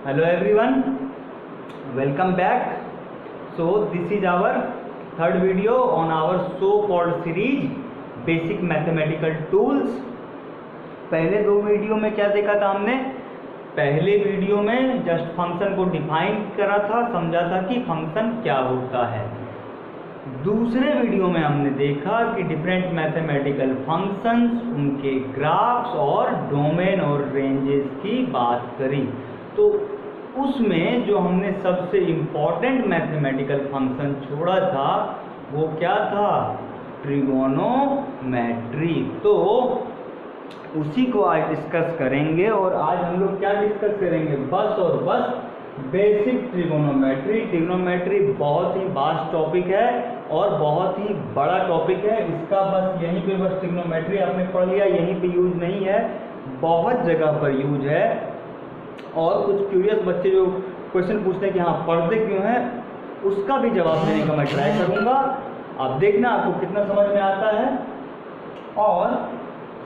Hello everyone, welcome back. So this is our third video on our so-called series Basic Mathematical Tools. पहले दो video में क्या देखा था हमने? पहले वीडियो में जस्ट फंक्शन को डिफाइन करा था, समझा था कि फंक्शन क्या होता है। दूसरे वीडियो में हमने देखा कि डिफरेंट मैथमेटिकल फंक्शंस, उनके ग्राफ्स और डोमेन और रेंजेस की बात करी। तो उसमें जो हमने सबसे इम्पॉर्टेंट मैथमेटिकल फंक्शन छोड़ा था वो क्या था? ट्रिगोनोमेट्री। तो उसी को आज डिस्कस करेंगे। और आज हम लोग क्या डिस्कस करेंगे? बस और बस बेसिक ट्रिगोनोमेट्री। ट्रिगोनोमेट्री बहुत ही वास्ट टॉपिक है और बहुत ही बड़ा टॉपिक है। इसका बस यहीं पे बस ट्रिगोनोमेट्री आपने पढ़ लिया, यहीं पे यूज नहीं है, बहुत जगह पर यूज है। और कुछ क्यूरियस बच्चे जो क्वेश्चन पूछते हैं कि हाँ पढ़ते क्यों हैं, उसका भी जवाब देने का मैं ट्राई करूँगा। आप देखना आपको कितना समझ में आता है। और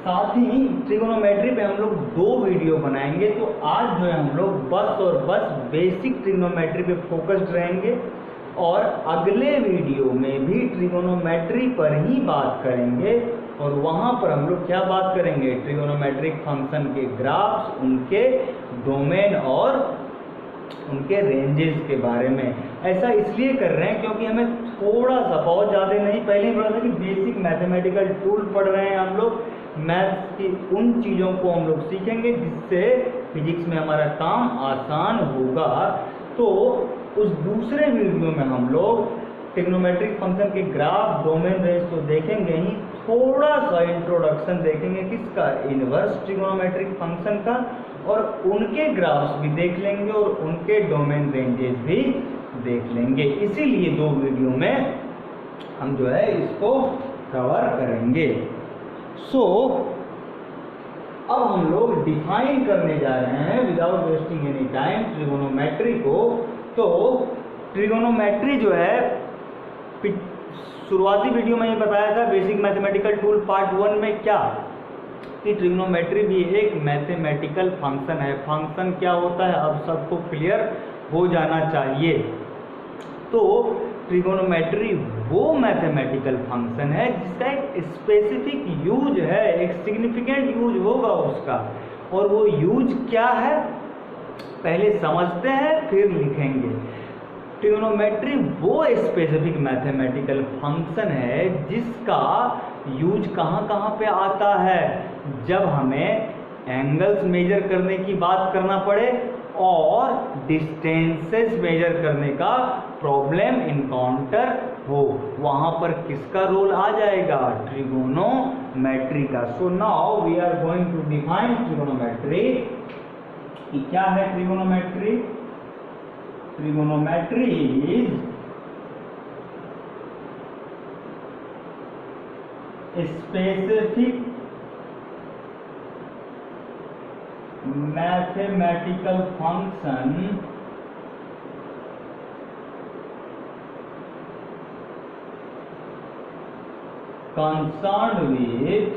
साथ ही ट्रिगोनोमेट्री पे हम लोग दो वीडियो बनाएंगे। तो आज जो है हम लोग बस और बस बेसिक ट्रिगोनोमेट्री पे फोकस्ड रहेंगे और अगले वीडियो में भी ट्रिगोनोमेट्री पर ही बात करेंगे। और वहाँ पर हम लोग क्या बात करेंगे? ट्रिगोनोमेट्रिक फंक्शन के ग्राफ्स, उनके डोमेन और उनके रेंजेस के बारे में। ऐसा इसलिए कर रहे हैं क्योंकि हमें थोड़ा सा, बहुत ज़्यादा नहीं, पहले ही पढ़ा था कि बेसिक मैथमेटिकल टूल पढ़ रहे हैं हम लोग। मैथ्स की उन चीज़ों को हम लोग सीखेंगे जिससे फिजिक्स में हमारा काम आसान होगा। तो उस दूसरे वीडियो में हम लोग ट्रिगोनोमेट्रिक फंक्शन के ग्राफ, डोमेन, रेंज तो देखेंगे ही, थोड़ा सा इंट्रोडक्शन देखेंगे किसका? इनवर्स ट्रिगोनोमेट्रिक फंक्शन का। और उनके ग्राफ्स भी देख लेंगे और उनके डोमेन रेंजेस भी देख लेंगे। इसीलिए दो वीडियो में हम जो है इसको कवर करेंगे। सो अब हम लोग डिफाइन करने जा रहे हैं without wasting any time trigonometry को। तो ट्रिगोनोमेट्री जो है, शुरुआती वीडियो में ये बताया था बेसिक मैथमेटिकल टूल पार्ट 1 में क्या कि ट्रिगोनोमेट्री भी एक मैथमेटिकल फंक्शन है। फंक्शन क्या होता है अब सबको क्लियर हो जाना चाहिए। तो ट्रिगोनोमेट्री वो मैथमेटिकल फंक्शन है जिसका एक स्पेसिफिक यूज है, एक सिग्निफिकेंट यूज होगा उसका। और वो यूज क्या है पहले समझते हैं फिर लिखेंगे। ट्रिगोनोमेट्री वो स्पेसिफिक मैथमेटिकल फंक्शन है जिसका यूज कहाँ कहाँ पे आता है? जब हमें एंगल्स मेजर करने की बात करना पड़े और डिस्टेंसेस मेजर करने का प्रॉब्लम इनकाउंटर हो, वहाँ पर किसका रोल आ जाएगा? ट्रिगोनोमेट्री का। So now we are going to define trigonometry. क्या है trigonometry? Trigonometry is a specific mathematical function concerned with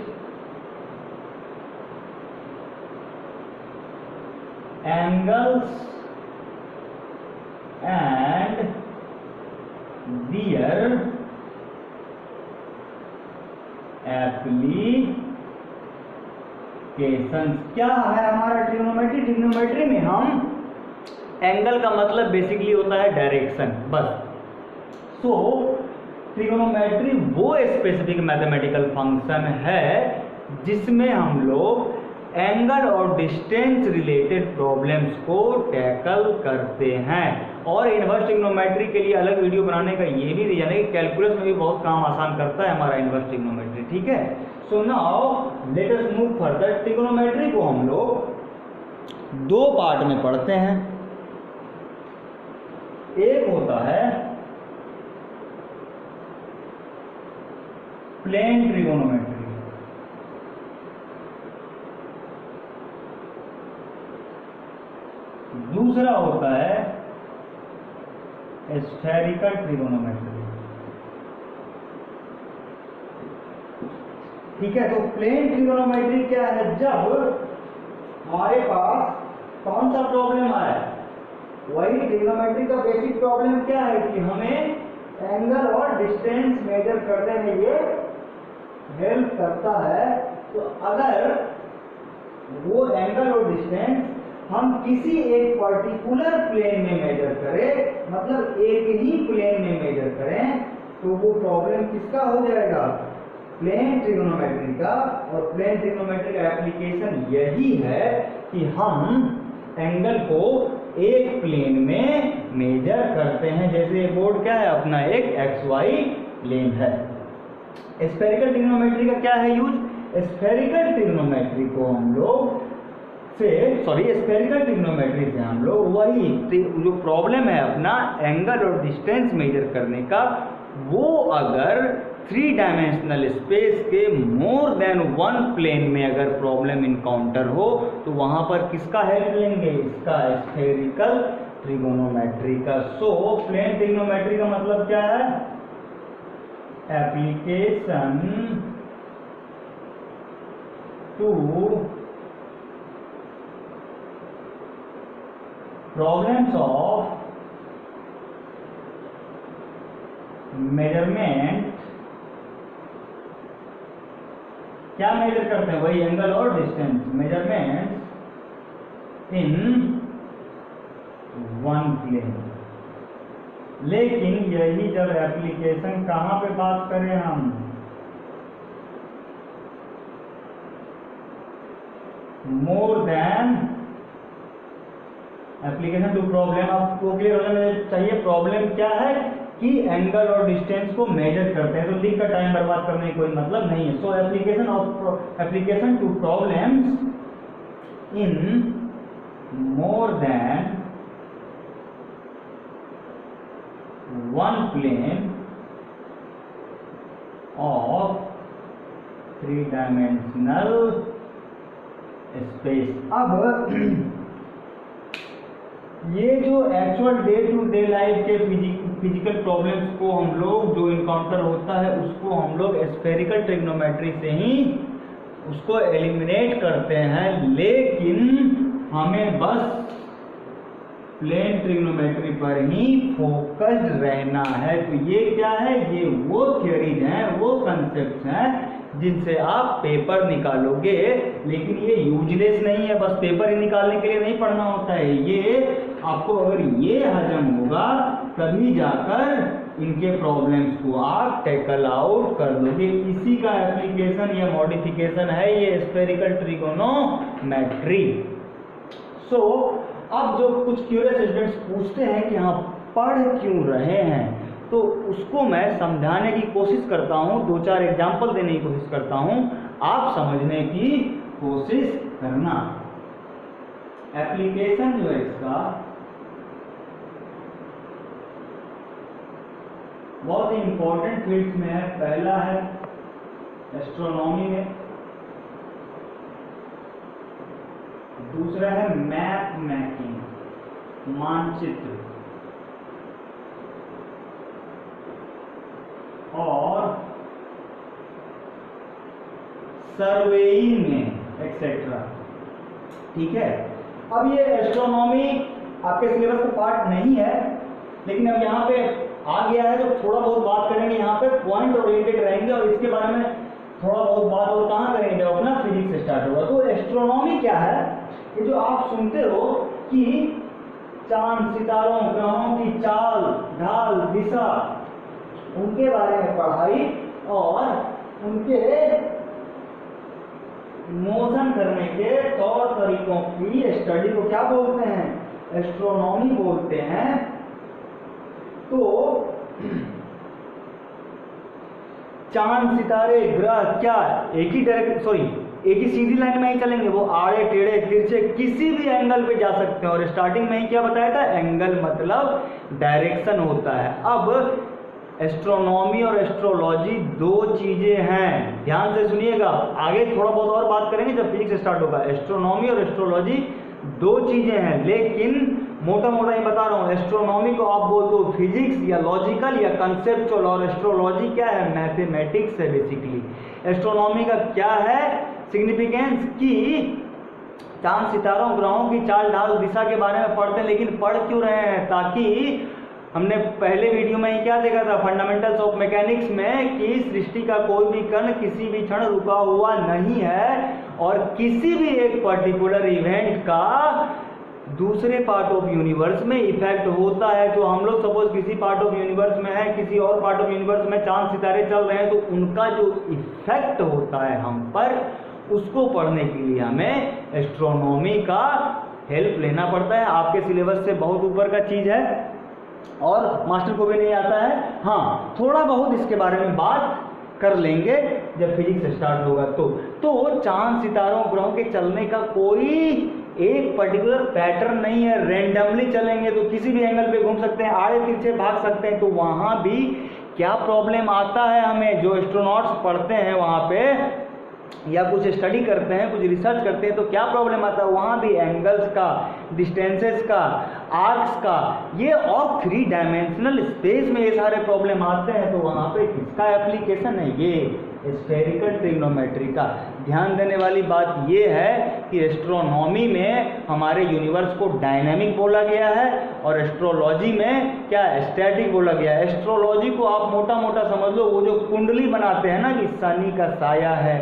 angles and their applications। क्या है हमारा ट्रिगोनोमेट्री? ट्रिगोनोमेट्री में हम एंगल का मतलब बेसिकली होता है डायरेक्शन, बस। सो ट्रिगोनोमेट्री वो स्पेसिफिक मैथमेटिकल फंक्शन है जिसमें हम लोग एंगल और डिस्टेंस रिलेटेड प्रॉब्लम्स को टैकल करते हैं। और इनवर्स ट्रिग्नोमेट्री के लिए अलग वीडियो बनाने का ये भी रीजन है कि कैलकुलस में भी बहुत काम आसान करता है हमारा इनवर्स ट्रिग्नोमेट्री, ठीक है। So now let us move further. Trigonometry को हम लोग दो पार्ट में पढ़ते हैं। एक होता है प्लेन ट्रिगोनोमेट्री, दूसरा होता है स्फेरिकल ट्रिगोनोमेट्री। ठीक है, तो प्लेन ट्रिगोनोमेट्री क्या है? जब हमारे पास कौन सा प्रॉब्लम आया? वही ट्रिग्नोमेट्री का बेसिक प्रॉब्लम क्या है कि हमें एंगल और डिस्टेंस मेजर करने में ये हेल्प करता है। तो अगर वो एंगल और डिस्टेंस हम किसी एक पर्टिकुलर प्लेन में मेजर करें, मतलब एक ही प्लेन में मेजर करें, तो वो प्रॉब्लम किसका हो जाएगा? प्लेन ट्रिग्नोमेट्री का। और प्लेन ट्रिग्नोमेट्री का एप्लीकेशन यही है कि हम एंगल को एक प्लेन में मेजर करते हैं। जैसे बोर्ड क्या है अपना, एक XY प्लेन है। स्फेरिकल ट्रिग्नोमेट्री का क्या है यूज? स्फेरिकल ट्रिग्नोमेट्री को हम लोग स्फेरिकल ट्रिग्नोमेट्री से हम लोग वही जो प्रॉब्लम है अपना एंगल और डिस्टेंस मेजर करने का, वो अगर 3 डायमेंशनल स्पेस के मोर देन 1 प्लेन में अगर प्रॉब्लम इनकाउंटर हो तो वहां पर किसका हेल्प लेंगे? इसका, स्फेरिकल ट्रिगोनोमेट्री का। सो प्लेन ट्रिग्नोमेट्री का मतलब क्या है? Application to problems of measurement. क्या मेजर करते हैं? वही एंगल और डिस्टेंस, मेजरमेंट इन 1 प्लेन। लेकिन यही जब एप्लीकेशन कहां पे बात करें हम, more than application to problem. आपको क्लियर होना चाहिए प्रॉब्लम क्या है कि एंगल और डिस्टेंस को मेजर करते हैं, तो लिख कर टाइम बर्बाद करने की कोई मतलब नहीं है। So application to problems in more than 1 plane of 3 dimensional space. अब ये जो actual day to day life के फिजिकल प्रॉब्लम्स को हम लोग जो इनकाउंटर होता है उसको हम लोग स्फेरिकल ट्रिग्नोमेट्री से ही उसको एलिमिनेट करते हैं। लेकिन हमें बस प्लेन ट्रिग्नोमेट्री पर ही फोकस्ड रहना है। तो ये क्या है? ये वो थ्योरीज हैं, वो कंसेप्ट हैं जिनसे आप पेपर निकालोगे। लेकिन ये यूजलेस नहीं है, बस पेपर ही निकालने के लिए नहीं पढ़ना होता है। ये आपको अगर ये हजम होगा तभी जाकर इनके प्रॉब्लम्स को आप टैकल आउट कर दोगे। इसी का एप्लीकेशन या मॉडिफिकेशन है ये स्फेरिकल ट्रिगोनोमेट्री। सो अब जो कुछ क्यूरियस स्टूडेंट्स पूछते हैं कि हाँ पढ़ क्यों रहे हैं, तो उसको मैं समझाने की कोशिश करता हूँ, 2-4 एग्जाम्पल देने की कोशिश करता हूँ, आप समझने की कोशिश करना। एप्लीकेशन जो है इसका बहुत ही इंपॉर्टेंट फील्ड्स में है। पहला है एस्ट्रोनॉमी में, दूसरा है मैप मेकिंग, मानचित्र, और सर्वेइंग में एक्सेट्रा। ठीक है, अब ये एस्ट्रोनॉमी आपके सिलेबस का पार्ट नहीं है, लेकिन अब यहाँ पे आ गया है तो थोड़ा बहुत बात करेंगे। यहाँ पे पॉइंट ओरिएंटेड रहेंगे और इसके बारे में थोड़ा बहुत बात और कहाँ करेंगे जब अपना फिजिक्स से स्टार्ट होगा। तो एस्ट्रोनॉमी क्या है? ये जो आप सुनते हो कि चांद, सितारों, ग्रहों की चाल, ढाल, दिशा, उनके बारे में पढ़ाई और उनके मोशन करने के तौर तरीकों की स्टडी को क्या बोलते हैं? एस्ट्रोनॉमी बोलते हैं। तो चांद, सितारे, ग्रह क्या एक ही सीधी लाइन में ही चलेंगे? वो आड़े टेढ़े तिरछे किसी भी एंगल पे जा सकते हैं। और स्टार्टिंग में ही क्या बताया था? एंगल मतलब डायरेक्शन होता है। अब एस्ट्रोनॉमी और एस्ट्रोलॉजी 2 चीजें हैं, ध्यान से सुनिएगा। आगे थोड़ा बहुत और बात करेंगे जब फिजिक्स स्टार्ट होगा। एस्ट्रोनॉमी और एस्ट्रोलॉजी 2 चीजें हैं, लेकिन मोटा मोटा ही बता रहा हूँ। एस्ट्रोनॉमी को आप बोल दो फिजिक्स या लॉजिकल या कंसेप्चुअल, और एस्ट्रोलॉजी क्या है? मैथमेटिक्स है बेसिकली। एस्ट्रोनॉमी का क्या है सिग्निफिकेंस? कि चांद सितारों ग्रहों की चाल ढाल दिशा के बारे में पढ़ते हैं, लेकिन पढ़ क्यों रहे हैं? ताकि हमने पहले वीडियो में ही क्या देखा था फंडामेंटल्स ऑफ मैकेनिक्स में कि सृष्टि का कोई भी कण किसी भी क्षण रुका हुआ नहीं है और किसी भी एक पर्टिकुलर इवेंट का दूसरे पार्ट ऑफ यूनिवर्स में इफेक्ट होता है। तो हम लोग सपोज किसी पार्ट ऑफ यूनिवर्स में है, किसी और पार्ट ऑफ यूनिवर्स में चांद सितारे चल रहे हैं, तो उनका जो इफेक्ट होता है हम पर, उसको पढ़ने के लिए हमें एस्ट्रोनॉमी का हेल्प लेना पड़ता है। आपके सिलेबस से बहुत ऊपर का चीज़ है और मास्टर को भी नहीं आता है। हाँ, थोड़ा बहुत इसके बारे में बात कर लेंगे जब फिजिक्स स्टार्ट होगा। तो चांद सितारों ग्रहों के चलने का कोई एक पर्टिकुलर पैटर्न नहीं है, रेंडमली चलेंगे तो किसी भी एंगल पे घूम सकते हैं, आड़े तिरछे भाग सकते हैं। तो वहाँ भी क्या प्रॉब्लम आता है हमें, जो एस्ट्रोनॉट्स पढ़ते हैं वहाँ पे या कुछ स्टडी करते हैं, कुछ रिसर्च करते हैं, तो क्या प्रॉब्लम आता है वहाँ भी एंगल्स का, डिस्टेंसेस का, आर्क्स का, ये और 3 डायमेंशनल स्पेस में ये सारे प्रॉब्लम आते हैं। तो वहाँ पे किसका एप्लीकेशन है? ये स्फेरिकल ट्रिग्नोमेट्री का। ध्यान देने वाली बात ये है कि एस्ट्रोनॉमी में हमारे यूनिवर्स को डायनेमिक बोला गया है और एस्ट्रोलॉजी में क्या स्टैटिक बोला गया है। एस्ट्रोलॉजी को आप मोटा मोटा समझ लो, वो जो कुंडली बनाते हैं ना कि शनि का साया है,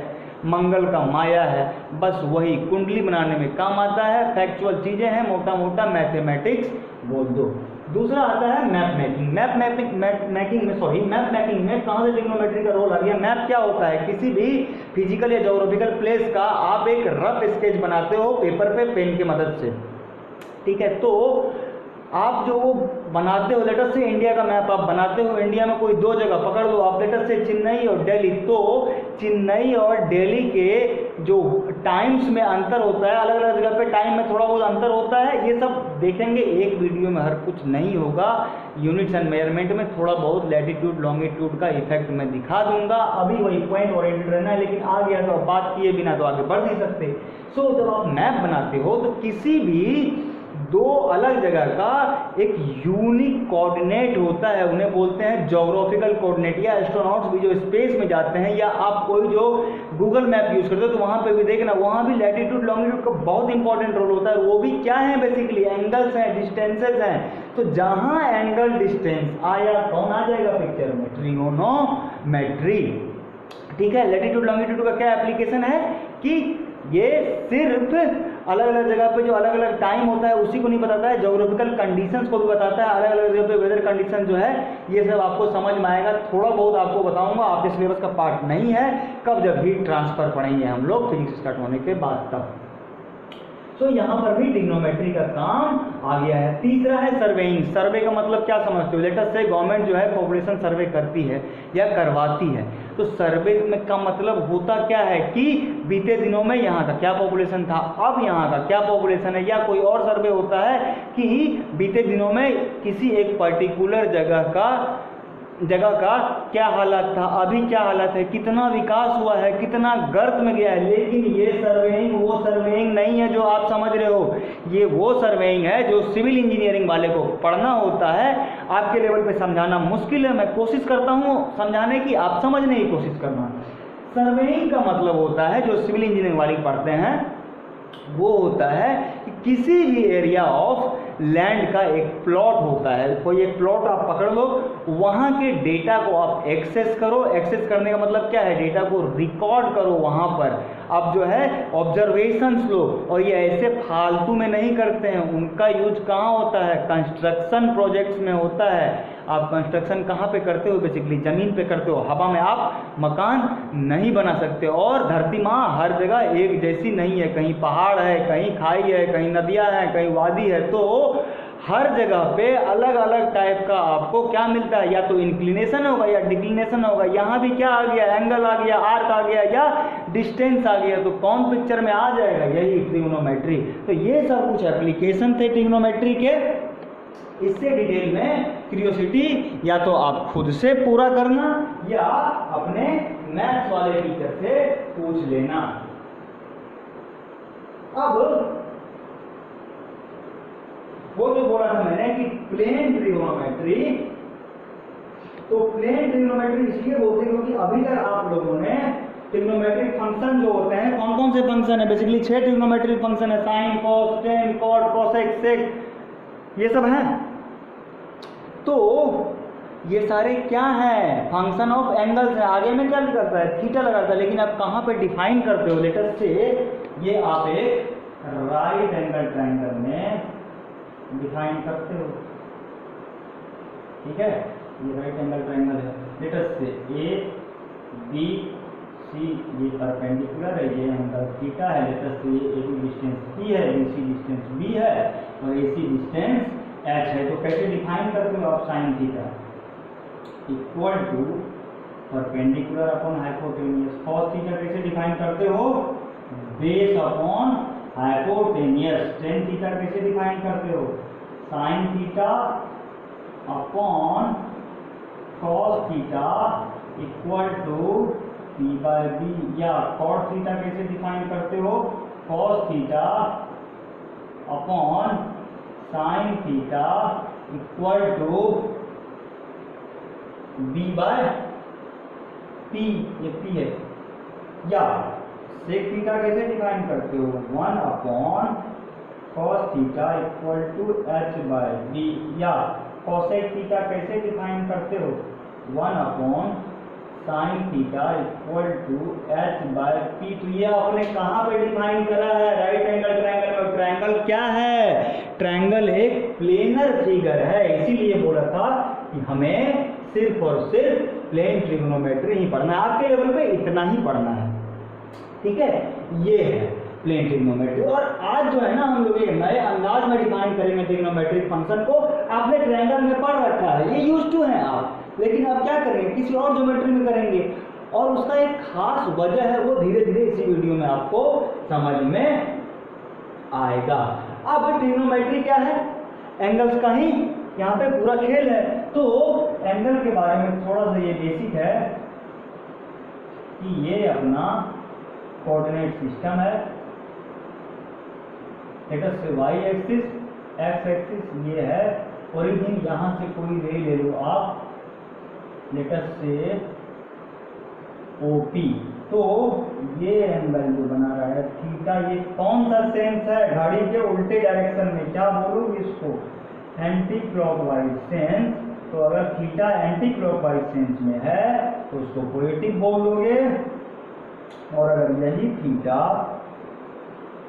मंगल का माया है, बस वही कुंडली बनाने में काम आता है। फैक्चुअल चीज़ें हैं, मोटा मोटा मैथमेटिक्स बोल दो। दूसरा आता है मैप मेकिंग। मैप मेकिंग में कहाँ से ट्रिग्नोमेट्री का रोल आ गया? मैप क्या होता है? किसी भी फिजिकल या ज्योग्राफिकल प्लेस का आप एक रफ स्केच बनाते हो पेपर पे पेन की मदद से, ठीक है? तो आप जो वो बनाते हो, लेटर से इंडिया का मैप आप बनाते हो, इंडिया में कोई 2 जगह पकड़ लो आप, लेटर से चेन्नई और दिल्ली, तो चेन्नई और दिल्ली के जो टाइम्स में अंतर होता है, अलग अलग जगह पे टाइम में थोड़ा बहुत अंतर होता है, ये सब देखेंगे एक वीडियो में, हर कुछ नहीं होगा। यूनिट्स एंड मेजरमेंट में थोड़ा बहुत लैटिट्यूड लॉन्गिट्यूड का इफेक्ट मैं दिखा दूंगा। अभी वही पॉइंट ओरिएंटेड रहना है, लेकिन आ गया तो बात किए बिना तो आगे बढ़ नहीं सकते। सो जब आप मैप बनाते हो तो किसी भी 2 अलग जगह का एक यूनिक कोऑर्डिनेट होता है, उन्हें बोलते हैं ज्योग्राफिकल कोऑर्डिनेट। या एस्ट्रोनॉट्स भी जो स्पेस में जाते हैं, या आप कोई जो गूगल मैप यूज करते हो तो वहाँ पे भी देखना, वहाँ भी लैटिट्यूड लॉन्गिट्यूड का बहुत इंपॉर्टेंट रोल होता है। वो भी क्या है? बेसिकली एंगल्स हैं, डिस्टेंसेस हैं। तो जहाँ एंगल डिस्टेंस आया, कौन आ जाएगा पिक्चर में? ट्रिगोनोमेट्री, ठीक है? लैटिट्यूड लॉन्गिट्यूड का क्या एप्लीकेशन है कि ये सिर्फ अलग अलग जगह पे जो अलग अलग टाइम होता है उसी को नहीं बताता है, ज्योग्राफिकल कंडीशंस को भी बताता है। अलग अलग जगह पे वेदर कंडीशन जो है ये सब आपको समझ में आएगा। थोड़ा बहुत आपको बताऊंगा, आपके सिलेबस का पार्ट नहीं है, कब जब हीट ट्रांसफर पढ़ेंगे हम लोग फिजिक्स स्टार्ट होने के बाद तब। तो यहाँ पर भी ट्रिग्नोमेट्री का काम आ गया है। तीसरा है सर्वेइंग। सर्वे का मतलब क्या समझते हो? लेटर से गवर्नमेंट जो है पॉपुलेशन सर्वे करती है या करवाती है। तो सर्वे में का मतलब होता क्या है कि बीते दिनों में यहाँ का क्या पॉपुलेशन था, अब यहाँ का क्या पॉपुलेशन है। या कोई और सर्वे होता है कि बीते दिनों में किसी एक पर्टिकुलर जगह का क्या हालत था, अभी क्या हालत है, कितना विकास हुआ है, कितना गर्त में गया है। लेकिन ये सर्वेइंग वो सर्वेइंग नहीं है जो आप समझ रहे हो। ये वो सर्वेइंग है जो सिविल इंजीनियरिंग वाले को पढ़ना होता है। आपके लेवल पे समझाना मुश्किल है, मैं कोशिश करता हूँ समझाने की, आप समझने की कोशिश करना। सर्वेइंग का मतलब होता है जो सिविल इंजीनियरिंग वाले पढ़ते हैं, वो होता है कि किसी भी एरिया ऑफ लैंड का एक प्लॉट होता है। कोई एक प्लॉट आप पकड़ लो, वहाँ के डेटा को आप एक्सेस करो। एक्सेस करने का मतलब क्या है? डेटा को रिकॉर्ड करो। वहाँ पर आप जो है ऑब्जर्वेशंस लो। और ये ऐसे फालतू में नहीं करते हैं, उनका यूज कहाँ होता है? कंस्ट्रक्शन प्रोजेक्ट्स में होता है। आप कंस्ट्रक्शन कहाँ पे करते हो? बेसिकली ज़मीन पे करते हो। हवा में आप मकान नहीं बना सकते। और धरती माँ हर जगह एक जैसी नहीं है, कहीं पहाड़ है, कहीं खाई है, कहीं नदियाँ हैं, कहीं वादी है। तो हर जगह पे अलग अलग टाइप का आपको क्या मिलता है? या तो इंक्लिनेशन होगा या डिक्लिनेशन होगा। यहाँ भी क्या आ गया? एंगल आ गया, आर्क आ गया या डिस्टेंस आ गया। तो कौन पिक्चर में आ जाएगा? यही ट्रिग्नोमेट्री। तो ये सब कुछ एप्लीकेशन थे ट्रिग्नोमेट्री के। इससे डिटेल में क्यूरियोसिटी या तो आप खुद से पूरा करना या अपने मैथ्स वाले टीचर से पूछ लेना। अब वो जो बोला था मैंने कि प्लेन ट्रिग्नोमेट्री, तो प्लेन ट्रिग्नोमेट्री इसलिए बोलते हैं क्योंकि अभी तक आप लोगों ने ट्रिग्नोमेट्रिक फंक्शन जो होते हैं, कौन कौन से फंक्शन है? बेसिकली 6 ट्रिग्नोमेट्रिक फंक्शन है, sine, cos, tan, cot, cosec, sec, ये सब हैं। तो ये सारे क्या हैं? फंक्शन ऑफ एंगल्स है। आगे में क्या करता है? थीटा लगाता है। लेकिन आप कहाँ पे डिफाइन करते हो? लेटर से ये आप एक राइट एंगल ट्रायंगल में डिफाइन करते हो, ठीक है? ये राइट एंगल ट्रायंगल है। लेटर से ए बी सी, ये परपेंडिकुलर है, ये एंगल थीटा है। लेटर से ये ए बी डिस्टेंस पी है, बी सी डिस्टेंस बी है और ए सी डिस्टेंस एच है। तो कैसे डिफाइन करते हो आप? Sine theta equal to perpendicular upon hypotenuse. Cos theta कैसे डिफाइन करते हो? Base upon hypotenuse. Tan theta कैसे डिफाइन करते हो? Sine theta upon cos theta equal to P by B. या कॉट थीटा कैसे डिफाइन करते हो? Cos theta upon sine theta equal to B by P, ये पी है। या सेक थीटा कैसे डिफाइन करते हो? 1 upon cos theta equal to H bye B. या कोसेक थीटा कैसे डिफाइन करते हो? 1 upon sine theta equal to H by P. तो ये आपने कहाँ पे डिफाइन करा है? राइट एंगल ट्रायंगल में। ट्रायंगल क्या है? ट्रायंगल एक प्लेनर फिगर है। इसीलिए बोला था कि हमें सिर्फ और सिर्फ प्लेन ट्रिग्नोमेट्री ही पढ़ना है। आपके लेवल पे इतना ही पढ़ना है, ठीक है? ये है प्लेन ट्रिग्नोमेट्री। और आज जो है ना, हम लोग एक नए अंदाज में डिफाइन करेंगे ट्रिग्नोमेट्रिक फंक्शन को। आपने ट्रायंगल में पढ़ रखा है, ये यूज्ड टू है आप, लेकिन अब क्या करेंगे? किसी और ज्योमेट्री में करेंगे। और उसका एक खास वजह है, वो धीरे धीरे इसी वीडियो में आपको समझ में आएगा। अब ट्रिग्नोमेट्री क्या है? एंगल्स का ही यहाँ पे पूरा खेल है। तो एंगल के बारे में थोड़ा सा ये बेसिक है कि ये अपना कोऑर्डिनेट सिस्टम है। लेटर से वाई एक्सिस, एक्स एक्सिस ये है। ओरिजिन यहाँ से कोई रे ले लो आप, लेटर से OP। तो ये एंगल जो बना रहा है थीटा, ये कौन सा सेंस है? घड़ी के उल्टे डायरेक्शन में। क्या बोलोगे इसको? Anti clockwise sense. तो अगर थीटा एंटी क्लॉकवाइज सेंस में है तो उसको पोएटिक बोलोगे, और अगर यही थीटा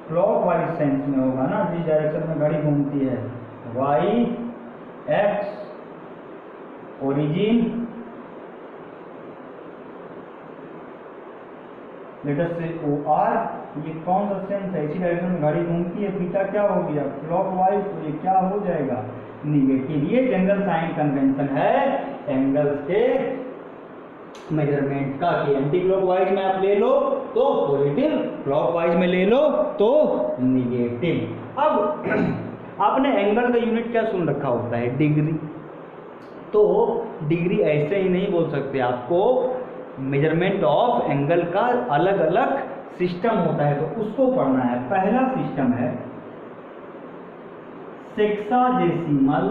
क्लॉकवाइज सेंस में होगा ना, जिस डायरेक्शन में घड़ी घूमती है, वाई एक्स ओरिजिन, लेटर से OR, ये कौन सा सेंस है? इसी डायरेक्शन में घड़ी घूमती है। थीटा क्या हो गया? क्लॉकवाइज। तो ये क्या हो जाएगा? निगेटिव। ये जनरल साइन कन्वेंशन है एंगल्स के मेजरमेंट का कि एंटी क्लॉकवाइज में आप ले लो तो पॉजिटिव, क्लॉकवाइज में ले लो तो निगेटिव। अब आपने एंगल का यूनिट क्या सुन रखा होता है? डिग्री। तो डिग्री ऐसे ही नहीं बोल सकते, आपको मेजरमेंट ऑफ एंगल का अलग अलग सिस्टम होता है, तो उसको पढ़ना है। पहला सिस्टम है sexagesimal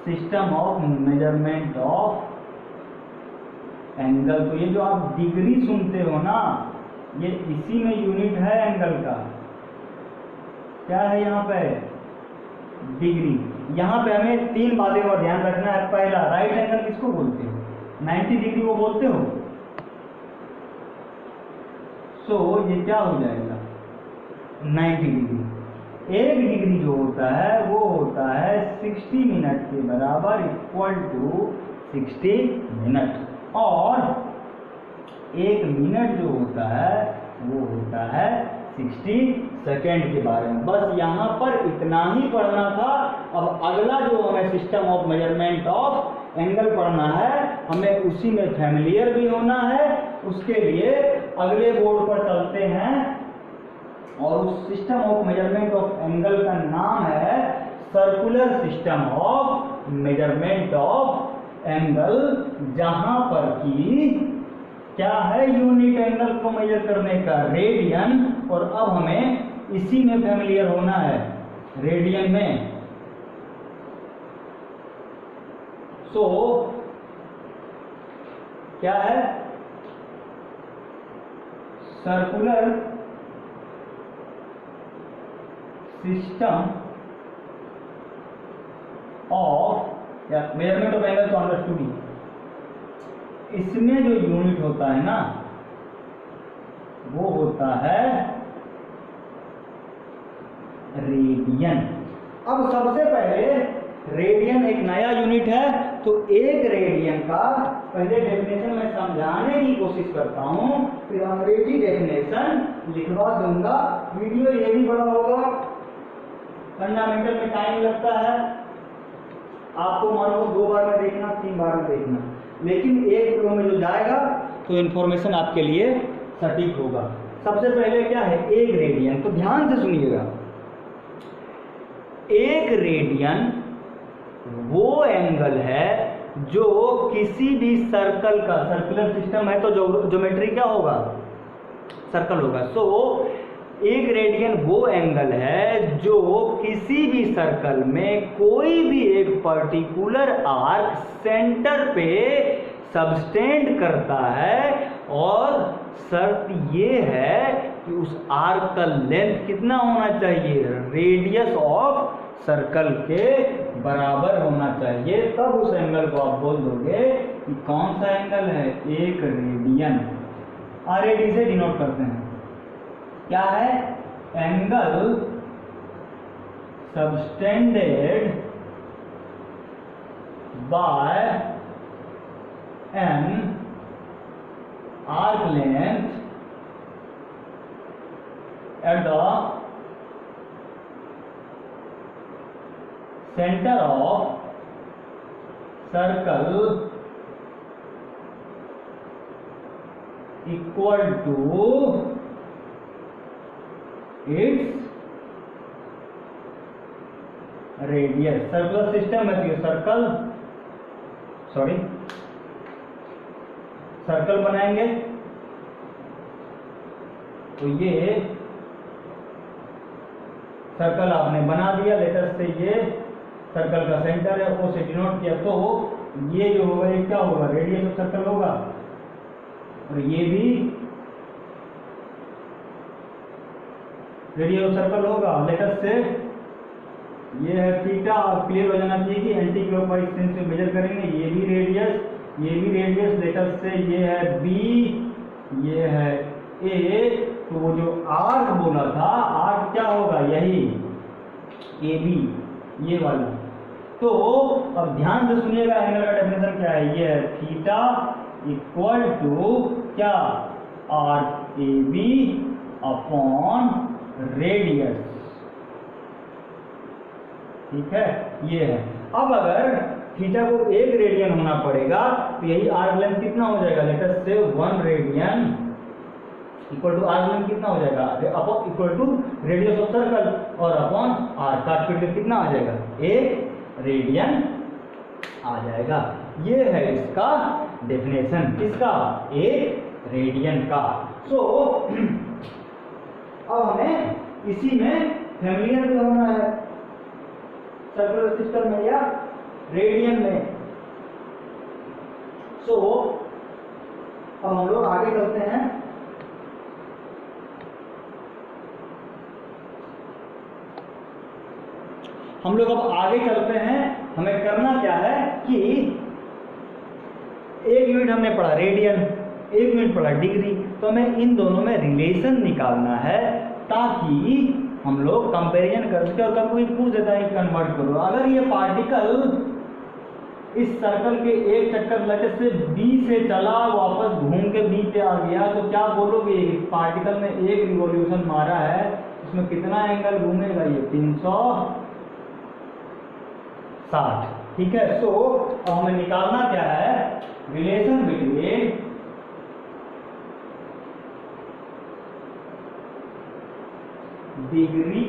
system of measurement of angle. तो ये जो आप डिग्री सुनते हो ना, ये इसी में यूनिट है एंगल का। क्या है यहाँ पे? डिग्री। यहाँ पे हमें 3 बातें और ध्यान रखना है। पहला, राइट एंगल किसको बोलते हो? 90 डिग्री को बोलते हो। सो ये क्या हो जाएगा? 90 डिग्री। 1 डिग्री जो होता है वो होता है 60 मिनट के बराबर, इक्वल टू 60 मिनट। और 1 मिनट जो होता है वो होता है 60 सेकेंड के बारे में। बस यहाँ पर इतना ही पढ़ना था। अब अगला जो हमें system of measurement of angle पढ़ना है, हमें उसी में फैमिलियर भी होना है। उसके लिए अगले बोर्ड पर चलते हैं, और उस system of measurement of angle का नाम है circular system of measurement of angle, जहां पर कि क्या है? यूनिट एंगल को मेजर करने का रेडियन। और अब हमें इसी में फैमिलियर होना है, रेडियन में। सो क्या है? सर्कुलर सिस्टम ऑफ या मेजरमेंट ऑफ एंगल तो अंडरस्टूड ही, इसमें जो यूनिट होता है ना वो होता है रेडियन। अब सबसे पहले रेडियन एक नया यूनिट है, तो एक रेडियन का पहले डेफिनेशन मैं समझाने की कोशिश करता हूं, फिर अंग्रेजी डेफिनेशन लिखवा दूंगा। वीडियो ये भी बड़ा होगा, फंडामेंटल में टाइम लगता है, आपको मानो 2 बार में देखना, 3 बार में देखना, लेकिन एक वीडियो में जो जाएगा तो इन्फॉर्मेशन आपके लिए सटीक होगा। सबसे पहले क्या है एक रेडियन, तो ध्यान से सुनिएगा। एक रेडियन वो एंगल है जो किसी भी सर्कल का, सर्कुलर सिस्टम है तो ज्योमेट्री क्या होगा, सर्कल होगा। सो एक रेडियन वो एंगल है जो किसी भी सर्कल में कोई भी एक पर्टिकुलर आर्क सेंटर पे सबस्टेंड करता है, और शर्त ये है कि उस आर्क का लेंथ कितना होना चाहिए, रेडियस ऑफ सर्कल के बराबर होना चाहिए, तब उस एंगल को आप बोल दोगे कि कौन सा एंगल है, एक रेडियन। RAD से डिनोट करते हैं, क्या है, angle subtended by an arc length at the center of circle equal to its radius। Circular system है तो सर्कल बनाएंगे, तो ये सर्कल आपने बना दिया, लेटर से ये सर्कल का सेंटर है, ओ से डिनोट किया, तो ये जो होगा ये क्या होगा, रेडियस ऑफ सर्कल होगा, और ये भी रेडियस ऑफ सर्कल होगा। लेटर से ये है थीटा, और क्लियर हो जाना चाहिए कि एंटी क्लॉकवाइज सेंस में मेजर करेंगे, ये भी रेडियस, ये भी रेडियस। लेटर से ये है बी, ये है ए, तो वो जो आर्क बोला था, आर्क क्या होगा, यही ए बी, ये वाला। तो अब ध्यान से सुनिएगा, एंगल का डेफिनेशन क्या है, ये है थीटा इक्वल टू क्या, arc A B upon radius, ठीक है, ये है। अब अगर थीटा को एक रेडियन होना पड़ेगा तो यही आर्क लेंथ कितना हो जाएगा, लेटर से 1 radian equal to arc length कितना हो जाएगा, upon equal to radius of circle, और अपॉन आर्क का पीरियड कितना आ जाएगा, 1 रेडियन आ जाएगा। ये है इसका डेफिनेशन, किसका, 1 रेडियन का। सो अब हमें इसी में फैमिलियर भी होना है, सर्कुलर सिस्टम में या रेडियन में। सो अब हम लोग आगे चलते हैं, हम लोग अब आगे चलते हैं। हमें करना क्या है कि एक यूनिट हमने पढ़ा रेडियन, एक यूनिट पढ़ा डिग्री, तो हमें इन दोनों में रिलेशन निकालना है ताकि हम लोग कंपैरिजन कर सके। और कभी कोई पूछ देता है कन्वर्ट करो, अगर ये पार्टिकल इस सर्कल के एक चक्कर लगे से बी से चला, वापस घूम के बी पे आ गया, तो क्या बोलोगे, पार्टिकल ने एक रिवॉल्यूशन मारा है, इसमें कितना एंगल घूमेगा, ये 360, ठीक है। सो अब हमें निकालना क्या है, relation between degree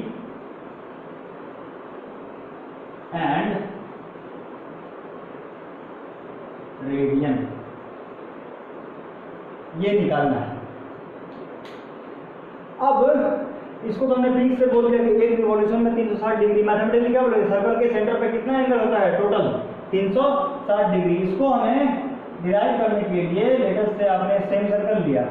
and radian, ये निकालना है। अब इसको तो हमने फिक्स से बोल दिया कि एक रिवॉल्यूशन में 360 डिग्री, मैथमेटिकली क्या बोलेंगे, सर्कल के सेंटर पे कितना एंगल होता है, टोटल 360 डिग्री। इसको हमें डिराइव करने के लिए लेटर से आपने सेम सर्कल लिया,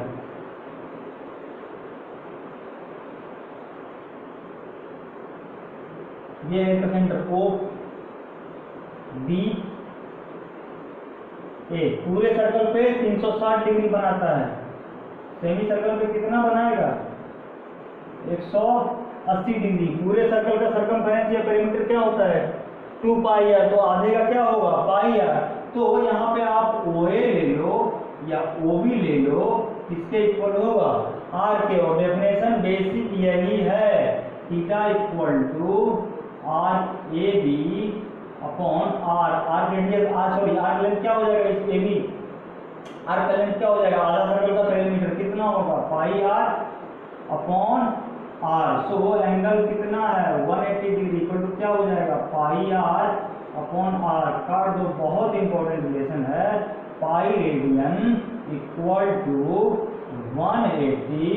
ये है इसका सेंटर O B A। पूरे सर्कल पे 360 डिग्री बनाता है, सेमी सर्कल पे कितना बनाएगा 180 डिग्री। पूरे सर्कल का सर्कमफेरेंस या पेरीमीटर क्या होता है 2 पाई आर, तो आधे का क्या होगा पाई आर। तो यहाँ पे आप OA ले लो या OB ले लो, किसके इक्वल होगा R के। और डेफिनेशन बेसिक यही है, theta equal to RAB upon R radius R length क्या हो जाएगा इस AB, R का लेंथ क्या हो जाएगा आधा सर्कल का पेरीमीटर कितना होगा पाई R अपॉन R। सो वो एंगल कितना है 180 डिग्री इक्वल टू क्या हो जाएगा पाई R अपॉन R। काट दो, बहुत इंपॉर्टेंट रिलेशन है, pi radian equal to 180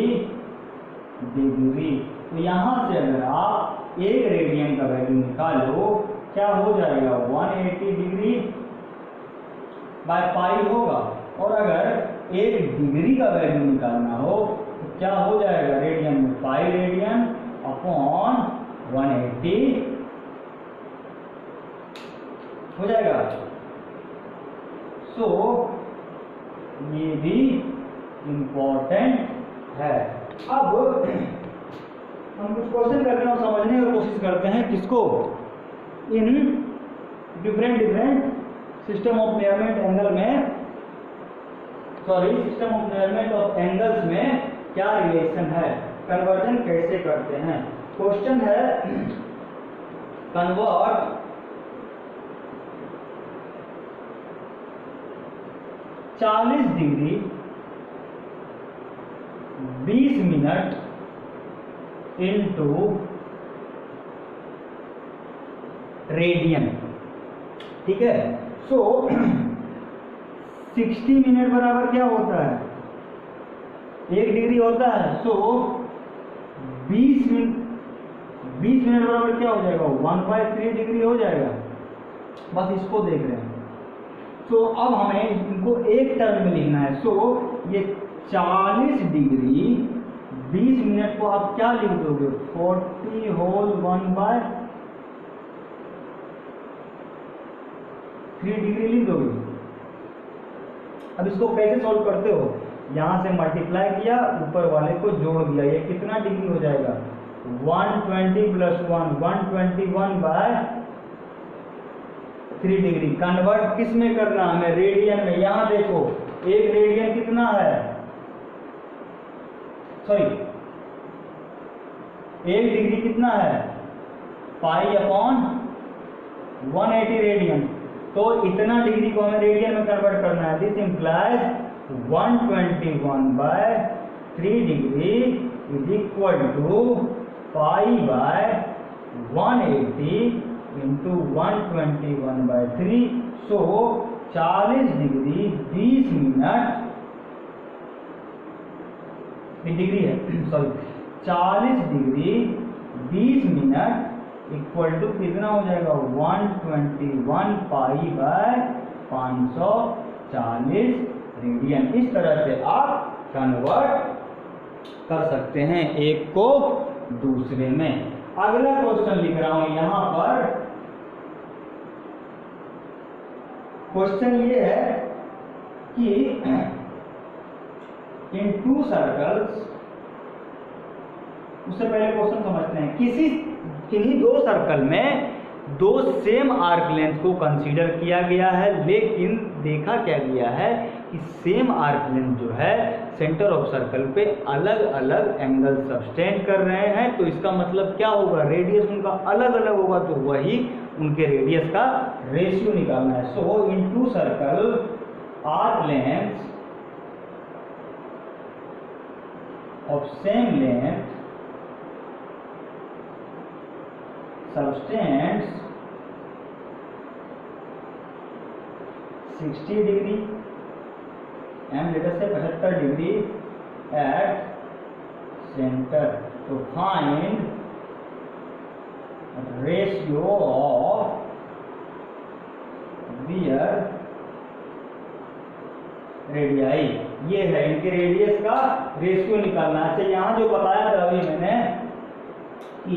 degree. तो यहाँ से अगर आप एक रेडियन का वैल्यू निकालो क्या हो जाएगा 180 डिग्री बाय पाई होगा, और अगर एक डिग्री का वैल्यू निकालना हो तो क्या हो जाएगा रेडियन में पाई रेडियन अपॉन 180 हो जाएगा। सो ये भी इंपॉर्टेंट है। अब हम कुछ क्वेश्चन करते हैं और समझने की कोशिश करते हैं किसको, इन different system of measurement angle में, sorry system of measurement of angles में क्या रिलेशन है, कन्वर्जन कैसे करते हैं। क्वेश्चन है convert 40 degree 20 minute into radian, ठीक है। सो 60 मिनट बराबर क्या होता है 1 डिग्री होता है। सो 20 मिनट बराबर क्या हो जाएगा 1/3 डिग्री हो जाएगा। बस इसको देख रहे हैं। सो अब हमें इनको एक टर्म में लिखना है। सो ये 40 डिग्री 20 मिनट को आप क्या लिख दोगे 40 होल 1/3 डिग्री लिख दोगे। अब इसको कैसे सॉल्व करते हो, यहां से मल्टीप्लाई किया ऊपर वाले को जोड़ दिया, ये कितना डिग्री हो जाएगा 120 + 1 121/3 डिग्री। कन्वर्ट किस में करना हमें रेडियन में। यहां देखो एक रेडियन कितना है, सॉरी 1 डिग्री कितना है पाई अपॉन 180 रेडियन। तो इतना डिग्री को हमें रेडियन में कन्वर्ट करना है। This implies 121/3 degree is equal to पाई/180 into 121/3। So 40 degree 20 minute degree है, sorry 40 degree 20 minute equal to कितना हो जाएगा 121 पाई/540 रेडियन। इस तरह से आप कन्वर्ट कर सकते हैं एक को दूसरे में। अगला क्वेश्चन लिख रहा हूं यहां पर। क्वेश्चन ये है कि इन 2 सर्कल्स, उससे पहले क्वेश्चन समझते हैं। किन्हीं 2 सर्कल में 2 सेम आर्क लेंथ को कंसीडर किया गया है, लेकिन देखा क्या गया है कि सेम आर्क लेंथ जो है सेंटर ऑफ सर्कल पे अलग अलग एंगल सब्सटेंड कर रहे हैं। तो इसका मतलब क्या होगा रेडियस उनका अलग अलग होगा, तो वही उनके रेडियस का रेशियो निकालना है। सो इन 2 circle arc length of same length subtends 60 degree and let us से 75 डिग्री एट सेंटर। तो find ratio of their radii. ये है इनके रेडियस का रेशियो निकालना है। अच्छा, यहाँ जो बताया था अभी मैंने कि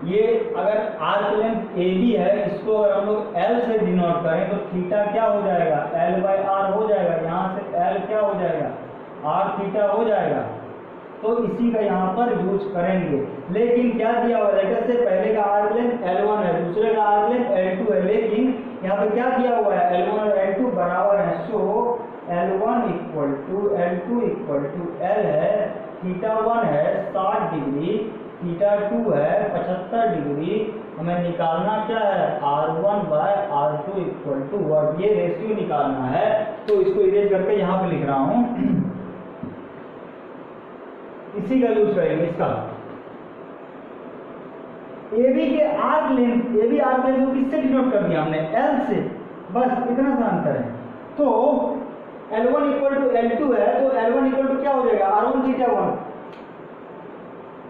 ये अगर आर्क लेंथ ए बी है, इसको अगर हम लोग एल से डिनोट करें तो थीटा क्या हो जाएगा, एल बाई आर हो जाएगा। यहाँ से एल क्या हो जाएगा, आर थीटा हो जाएगा। तो इसी का यहाँ पर यूज करेंगे। लेकिन क्या दिया हुआ है, जैसे पहले का आर्क लेंथ L1 है, दूसरे का आर्क लेंथ L2 है, लेकिन यहाँ पे क्या दिया हुआ है, L1 और L2 बराबर है। So L1 equal to L2 equal to L है, थीटा 1 है 60 डिग्री, थीटा 2 है 75 डिग्री। हमें निकालना क्या है, R1 bye R2 equal to, और ये रेशियो निकालना है। तो इसको इरेज करके यहाँ पे लिख रहा हूँ, इसी का यूज करेंगे। इसका AB के arc length, AB arc length को किससे डिनोट कर दिया हमने, L से, बस इतना सा अंतर है। तो L1 इक्वल टू L2 है, तो L1 इक्वल टू क्या हो जाएगा, R1 theta 1,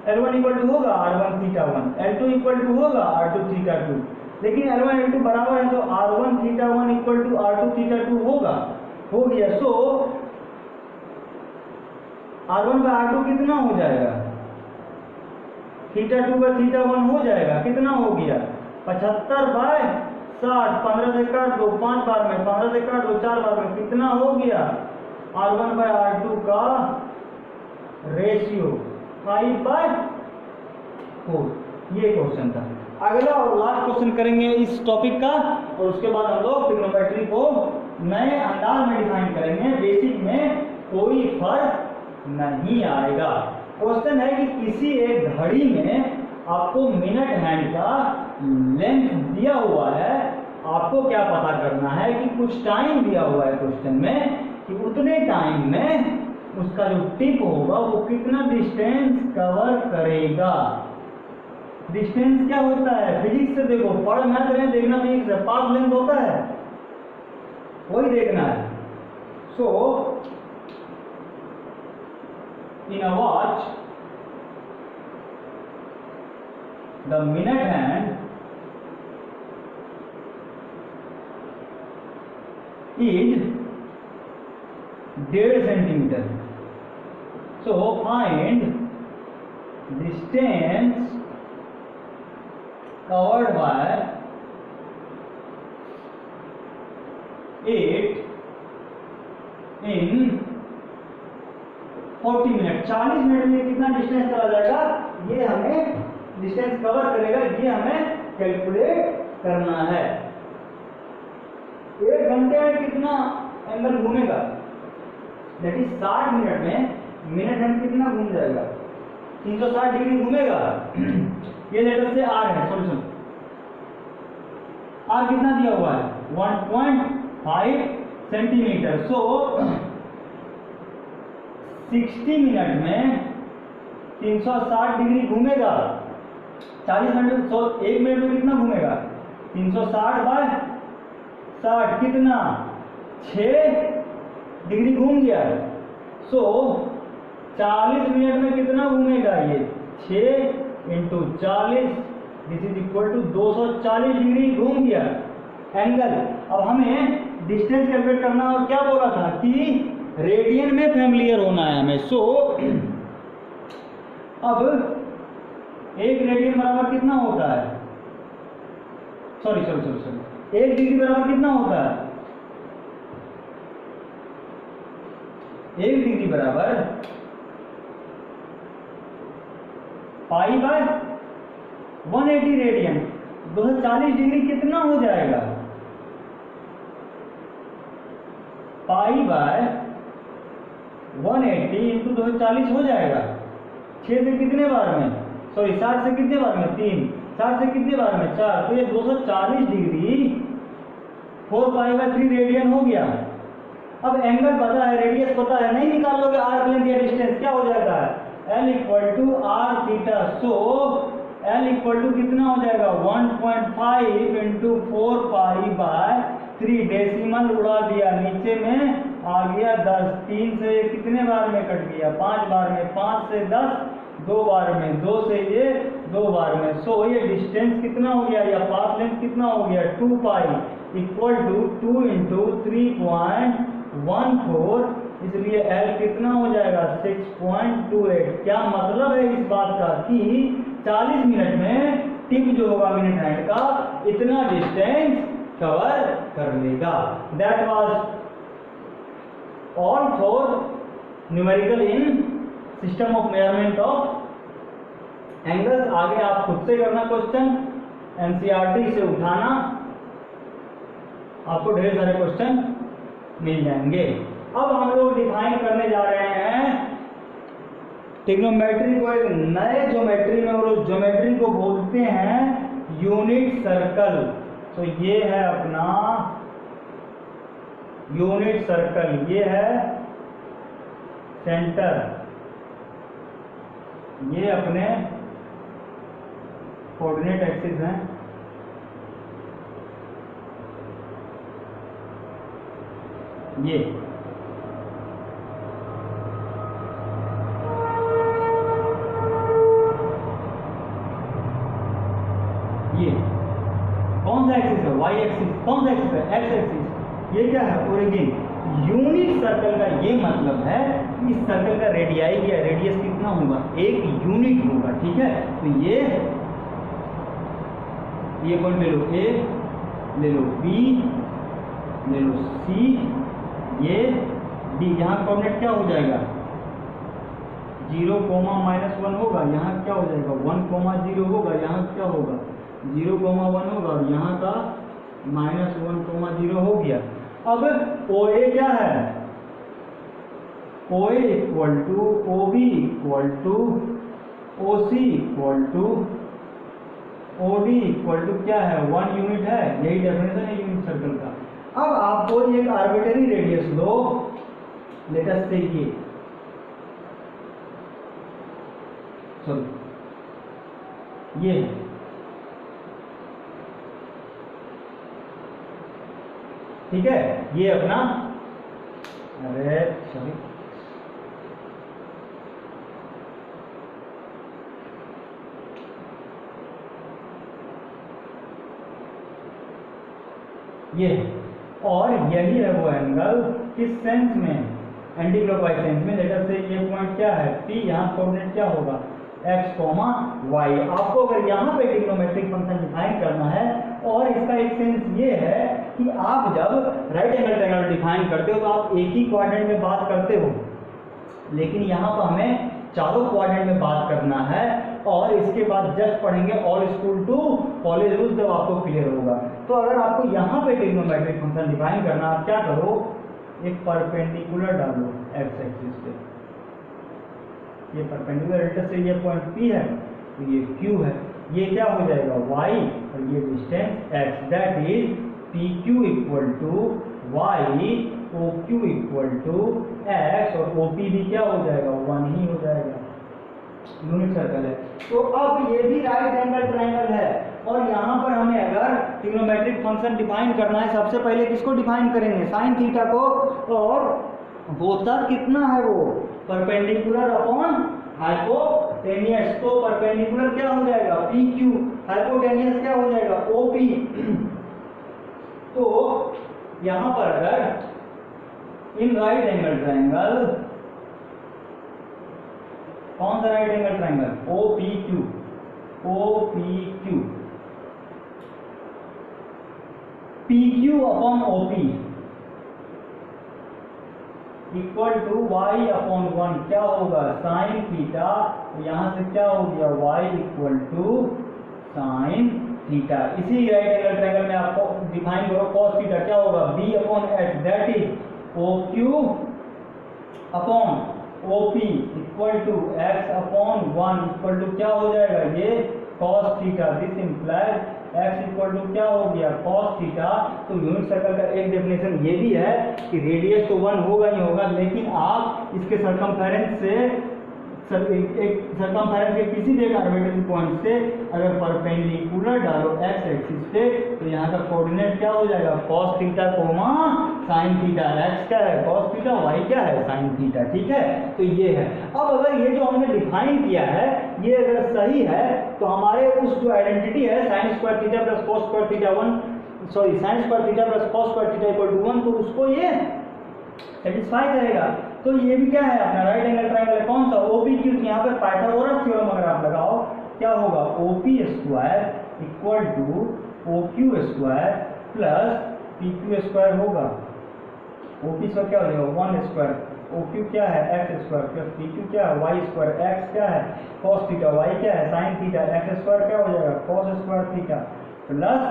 L1 equal to होगा R1 theta 1, L2 equal to होगा R2 थीटा 2। लेकिन L1 L2 बराबर है, तो R1 theta 1 equal to R2 theta 2 होगा, हो गया। सो R1 बाय R2 कितना हो जाएगा, थीटा 2 बाय थीटा 1 हो जाएगा, कितना हो गया 75 बाय 60, 15 से काट दो 5 बार में, 15 से काट दो 4 बार में, कितना हो गया R1 बाय R2 का रेशियो 5 बाय 4। ये क्वेश्चन था। अगला और लास्ट क्वेश्चन करेंगे इस टॉपिक का, और उसके बाद हम लोग ट्रिग्नोमेट्री को नए अंदाज में डिफाइन करेंगे। बेसिक में कोई फर्क नहीं आएगा। क्वेश्चन है कि किसी एक घड़ी में आपको मिनट हैंड का लेंथ दिया हुआ है, आपको क्या पता करना है कि कुछ टाइम दिया हुआ है क्वेश्चन में, कि उतने टाइम में उसका जो टिप होगा वो कितना डिस्टेंस कवर करेगा। डिस्टेंस क्या होता है, फिजिक्स से देखो, पढ़ मैथ रहे देखना फिजिक्स है, पाथ लेंथ होता है, वही देखना है। सो in a watch the minute hand is 1.5 centimeter. So find distance covered by 8 in 40 minute. 40 minute में कितना डिस्टेंस कवर जाएगा, ये हमें डिस्टेंस कवर करेगा, ये हमें कैलकुलेट करना है। 1 घंटे में कितना एंगल घूमेगा, दैट इज 60 मिनट में मिनट हैंड कितना घूम जाएगा, 360 डिग्री घूमेगा। ये लेटर से आर है सॉल्यूशन। आर कितना दिया हुआ है, 1.5 सेंटीमीटर। सो 60 मिनट में 360 डिग्री घूमेगा। 40 मिनट, 1 मिनट में कितना घूमेगा, 360 बाय 60 कितना, 6 डिग्री घूम गया। सो 40 मिनट में कितना घूमेगा, ये 6 into 40, this is equal to 240 degree घूम गया एंगल। अब हमें डिस्टेंस कैलकुलेट करना, और क्या बोला था कि रेडियन में फैमिलियर होना है हमें। सो अब 1 रेडियन बराबर कितना होता है, सॉरी 1 डिग्री बराबर कितना होता है, 1 डिग्री बराबर पाई बाय 180 रेडियन। 240 डिग्री कितना हो जाएगा, पाई बाय 180 इंटू 240 हो जाएगा। 6 से कितने बार में, सॉरी 60 से कितने बार में, 3, 60 से कितने बार में, 4, तो ये 240 डिग्री 4 पाई बाय 3 रेडियन हो गया। अब एंगल पता है, रेडियस पता है, नहीं निकाल लोगे आर्क लेंथ या डिस्टेंस, क्या हो जाता है, L equal to R theta. So L equal to कितना हो जाएगा, 1.5 इंटू 4 पाई बाय 3, डेसिमल उड़ा दिया, नीचे में आ गया 10, 3 से कितने बार में कट गया, 5 बार में, 5 से 10 2 बार में, 2 से ये 2 बार में। सो ये डिस्टेंस कितना हो गया, या पाथ लेंथ कितना हो गया, 2 पाई इक्वल टू 2 इंटू 3.14, इसलिए L कितना हो जाएगा, 6.28। क्या मतलब है इस बात का कि 40 मिनट में टिप जो होगा मिनट हैंड का इतना डिस्टेंस कवर कर लेगा। That was all for numerical in system of measurement of angles. आगे आप खुद से करना क्वेश्चन, एनसीईआरटी से उठाना, आपको ढेर सारे क्वेश्चन मिल जाएंगे। अब हम लोग डिफाइन करने जा रहे हैं ट्रिग्नोमेट्री को एक नए ज्योमेट्री में, और उस ज्योमेट्री को बोलते हैं यूनिट सर्कल। तो ये है अपना यूनिट सर्कल, ये है सेंटर, ये अपने कोऑर्डिनेट एक्सिस हैं, ये कौन सा एक्सिस है, वाई एक्सिस, कौन सा एक्सिस है, एक्स एक्सिस। ये क्या है, ओरिजिन। यूनिट सर्कल का ये मतलब है कि इस सर्कल का रेडियाई या रेडियस कितना होगा, एक यूनिट होगा, ठीक है। तो ये पॉइंट ले लो, ए ले लो, बी ले लो, सी, ये डी। यहाँ कोऑर्डिनेट क्या हो जाएगा, 0, -1 होगा, यहाँ क्या हो जाएगा 1, 0 होगा, यहाँ क्या होगा 0, 1 होगा, और यहाँ का -1, 0 हो गया। अब OA क्या है, OA equal to OB equal to OC equal to OD equal to क्या है, 1 यूनिट है। यही डेफिनेशन है यूनिट सर्कल का। अब आपको एक आर्बिट्ररी रेडियस लो, लेट अस से ये ठीक है, ये अपना, अरे सॉरी, ये, और यही है वो एंगल किस सेंस में, एंटी क्लॉकवाइज सेंस में। लेटर से ये पॉइंट क्या है, P, यहाँ कोऑर्डिनेट क्या होगा x, y। आपको अगर यहाँ पे ट्रिग्नोमेट्रिक फंक्शन डिफाइन करना है, और इसका एक सेंस ये है कि आप जब राइट एंगल ट्रायंगल डिफाइन करते हो तो आप एक ही क्वाड्रेंट में बात करते हो, लेकिन यहाँ पर हमें चारों क्वाड्रेंट में बात करना है। और इसके बाद जस्ट पढ़ेंगे all school to college rule, जब आपको क्लियर होगा। तो अगर आपको यहाँ पे ट्रिग्नोमेट्रिक फंक्शन डिफाइन करना, आप क्या करो, एक परपेंडिकुलर डालो एक्स एक्सिस पे, ये परपेंडिकुलर रेडियस से ये पॉइंट P है, तो ये Q है, ये क्या हो जाएगा y, और ये distance x, that is PQ equal to y, OQ equal to x, और OP भी क्या हो जाएगा 1 ही हो जाएगा, यूनिट सर्कल है। तो अब ये भी राइट एंगल ट्रायंगल है, और यहाँ पर हमें अगर ट्रिग्नोमेट्रिक फंक्शन डिफाइन करना है, सबसे पहले किसको डिफाइन करेंगे, साइन थीटा को। और वो तब कितना है, वो परपेंडिकुलर अपॉन हाइपोटेनियस। तो परपेंडिकुलर क्या हो जाएगा PQ, हाइपोटेनियस क्या हो जाएगा OP। तो यहाँ पर अगर इन राइट एंगल ट्रायंगल, कौन सा right angle triangle, OPQ, PQ upon OP equal to y upon 1 क्या होगा, साइन थीटा। यहाँ से क्या हो गया, y equal to sine theta. इसी राइट एंगल ट्रायंगल में आपको डिफाइन करो cos थीटा क्या होगा, b upon h, that is OQ upon OP equal to x upon 1 equal to क्या हो जाएगा, ये cos theta. This implies x equal to क्या हो गया, cos थीटा। तो यूनिट सर्कल का एक डेफिनेशन ये भी है कि रेडियस तो 1 होगा ही होगा, लेकिन आप इसके सरकमफेरेंस से, एक सरकमफेरेंस के किसी भी आर्बिट्ररी पॉइंट से अगर परपेंडिकुलर डालो x एक्सिस पे, तो यहाँ का कोऑर्डिनेट क्या हो जाएगा, cos theta coma sin theta. x क्या है cos थीटा, y क्या है sin थीटा, ठीक है। तो ये है। अब अगर ये जो हमने डिफाइन किया है ये अगर सही है, तो हमारे उस जो आइडेंटिटी है sin square theta plus cos square theta 1, sorry sin square theta plus cos square theta equal to 1, तो उसको ये सेटिस्फाई करेगा। तो ये भी क्या है अपना राइट एंगल ट्रायंगल है, कौन सा OPQ। यहाँ पर पाइथागोरस थ्योरम अगर आप लगाओ क्या होगा, OP square equal to O Q square plus P Q square होगा। ओ पी स्क्वायर क्या हो जाएगा 1 स्क्वायर, ओ क्यू क्या है x square plus P Q क्या है वाई स्क्वायर, एक्स क्या है कॉस थीटा, वाई क्या है साइन थीटा, एक्स स्क्वायर क्या हो जाएगा cos square theta plus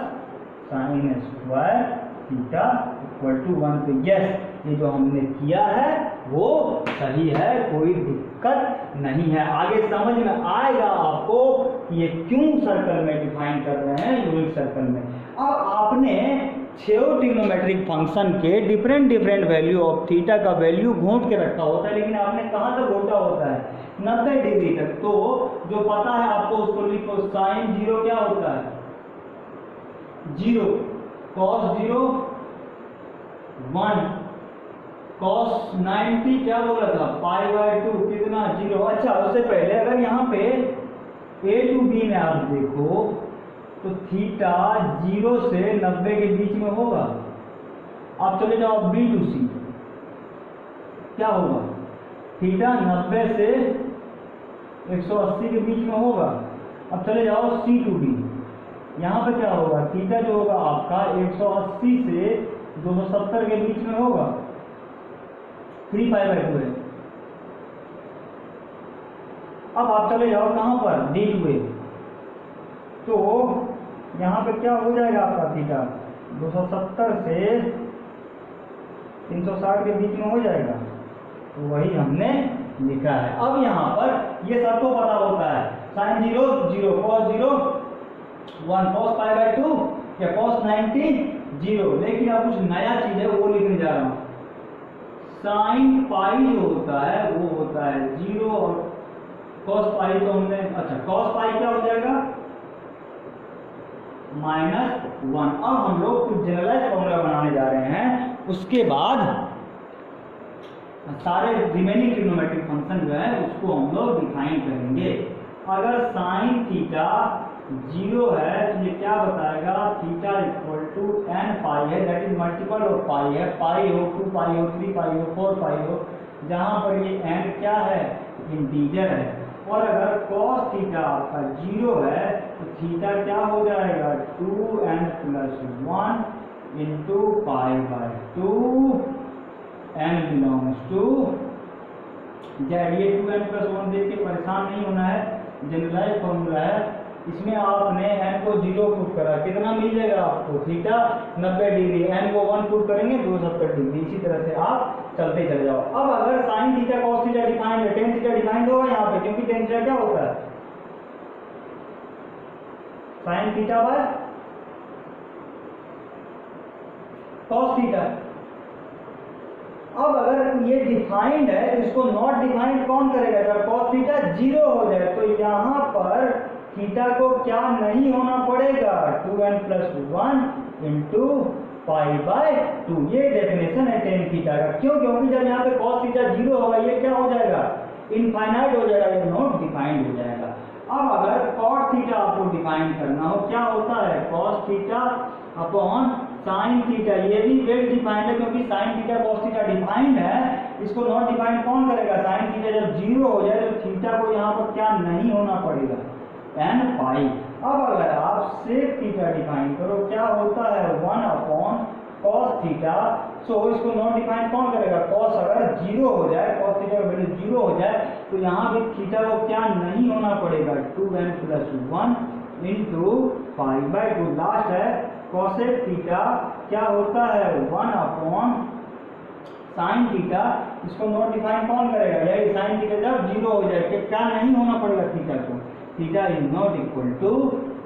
sine square theta equal to 1। तो यस, ये जो हमने किया है वो सही है, कोई दिक्कत नहीं है। आगे समझ में आएगा आपको कि ये क्यों सर्कल में डिफाइन कर रहे हैं, यूनिट सर्कल में। अब आपने 6 ट्रिग्नोमेट्रिक फंक्शन के डिफरेंट वैल्यू ऑफ थीटा का वैल्यू घोंट के रखा होता है, लेकिन आपने कहाँ तक घोटा होता है 90 डिग्री तक। तो जो पता है आपको उसको लिखो, साइन 0 क्या होता है 0, कॉस 0 1, कॉस 90 क्या बोला था π/2 कितना 0। अच्छा, उससे पहले अगर यहाँ पे a to b में आप देखो तो थीटा 0 से 90 के बीच में होगा। आप चले जाओ b to c, क्या होगा थीटा 90 से 180 के बीच में होगा। अब चले जाओ c to d, यहाँ पे क्या होगा थीटा जो होगा आपका 180 से 270 के बीच में होगा, 3π/2 है। अब आप चले जाओ कहाँ पर d to a, तो यहाँ पे क्या हो जाएगा आपका थीटा 270 से 360 के बीच में हो जाएगा। तो वही हमने लिखा है। अब यहाँ पर ये सबको पता होता है, साइन 0 0, कॉस 0 1, कॉस π/2 या कॉस 90 0। लेकिन अब कुछ नया चीज है वो लिखने जा रहा हूँ। साइन पाई जो होता है वो होता है 0 और कॉस पाई तो हमने, अच्छा कॉस पाई क्या हो जाएगा -1। अब हम लोग कुछ जनरलाइज फॉर्मूला बनाने जा रहे हैं, उसके बाद सारे रिमेनिंग ट्रिग्नोमेट्रिक फंक्शन जो है उसको हम लोग डिफाइन करेंगे। अगर साइन थीटा 0 है तो ये क्या बताएगा थीटा इक्वल टू n पाई है, दैट इज मल्टीपल ऑफ पाई है, पाई हो 2 पाई हो 3 पाई हो 4 पाई हो, जहां पर ये n क्या है इंटीजर है। और अगर cos थीटा आपका 0 है तो थीटा क्या हो जाएगा 2n + 1 into π/2 n belongs to z। ये 2n + 1 देख के परेशान नहीं होना है, जनरलाइज फॉर्मूला है। इसमें आपने n को 0 पुट करा, कितना मिल जाएगा आपको थीटा 90 डिग्री, n को 1 पुट करेंगे 270 डिग्री। इसी तरह से आप चलते चले जाओ। अब अगर sign theta cos theta defined है, टेन थीटा डिफाइंड होगा यहाँ पे, क्योंकि टेन थीटा क्या होता है sine theta by cos theta. अब अगर ये डिफाइंड है तो इसको नॉट डिफाइंड कौन करेगा, जब कॉस थीटा 0 हो जाए तो यहाँ पर थीटा को क्या नहीं होना पड़ेगा 2n + 1 इंटू π/2। ये डेफिनेशन है टेन थीटा का। क्यों, क्योंकि जब यहाँ पे cos थीटा 0 होगा ये क्या हो जाएगा इनफाइनाइट हो जाएगा, ये नॉट डिफाइंड हो जाएगा। अब अगर cos थीटा आपको डिफाइन करना हो, क्या होता है cos theta upon sine theta, ये भी वेल डिफाइंड है क्योंकि sine theta cos theta defined है। इसको नॉट डिफाइंड कौन करेगा, साइन थीटा जब 0 हो जाए तो थीटा को यहाँ पर क्या नहीं होना पड़ेगा n पाई। अब अगर आप सेक थीटा डिफाइन करो, क्या होता है 1 cos थीटा। सो इसको नॉट डिफाइन कौन करेगा, cos अगर 0 हो जाए, cos थीटा का वैल्यू 0 हो जाए तो यहाँ भी थीटा को क्या नहीं होना पड़ेगा 2n + 1 इंटू π/2। लास्ट है cosec थीटा, क्या होता है 1 साइन थीटा। इसको नॉट डिफाइन कौन करेगा, यही साइन थीटा जब 0 हो जाए कि क्या नहीं होना पड़ेगा थीटा को, theta is not equal to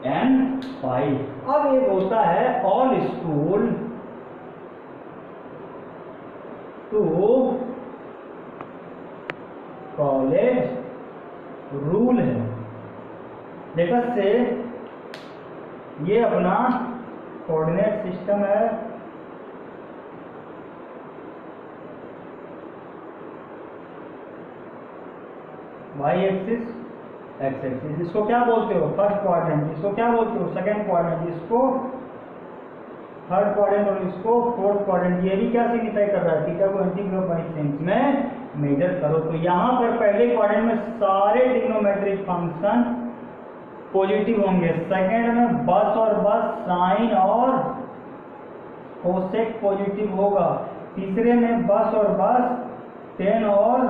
n pi. अब एक होता है all school to college rule है। देखो से ये अपना कोऑर्डिनेट सिस्टम है, वाई एक्सिस एक्स एक्सिस। इसको क्या बोलते हो फर्स्ट क्वाड्रेंट, इसको क्या बोलते हो सेकंड क्वाड्रेंट, इसको थर्ड क्वाड्रेंट और इसको फोर्थ क्वाड्रेंट। ये भी क्या सिग्निफाई कर रहा है थीटा को इंटीग्रल बाई सेंस में मेजर करो। तो यहाँ पर पहले क्वाड्रेंट में सारे ट्रिग्नोमेट्रिक फंक्शन पॉजिटिव होंगे, सेकंड में बस और बस साइन और कोसेक पॉजिटिव होगा, तीसरे में बस और बस टेन और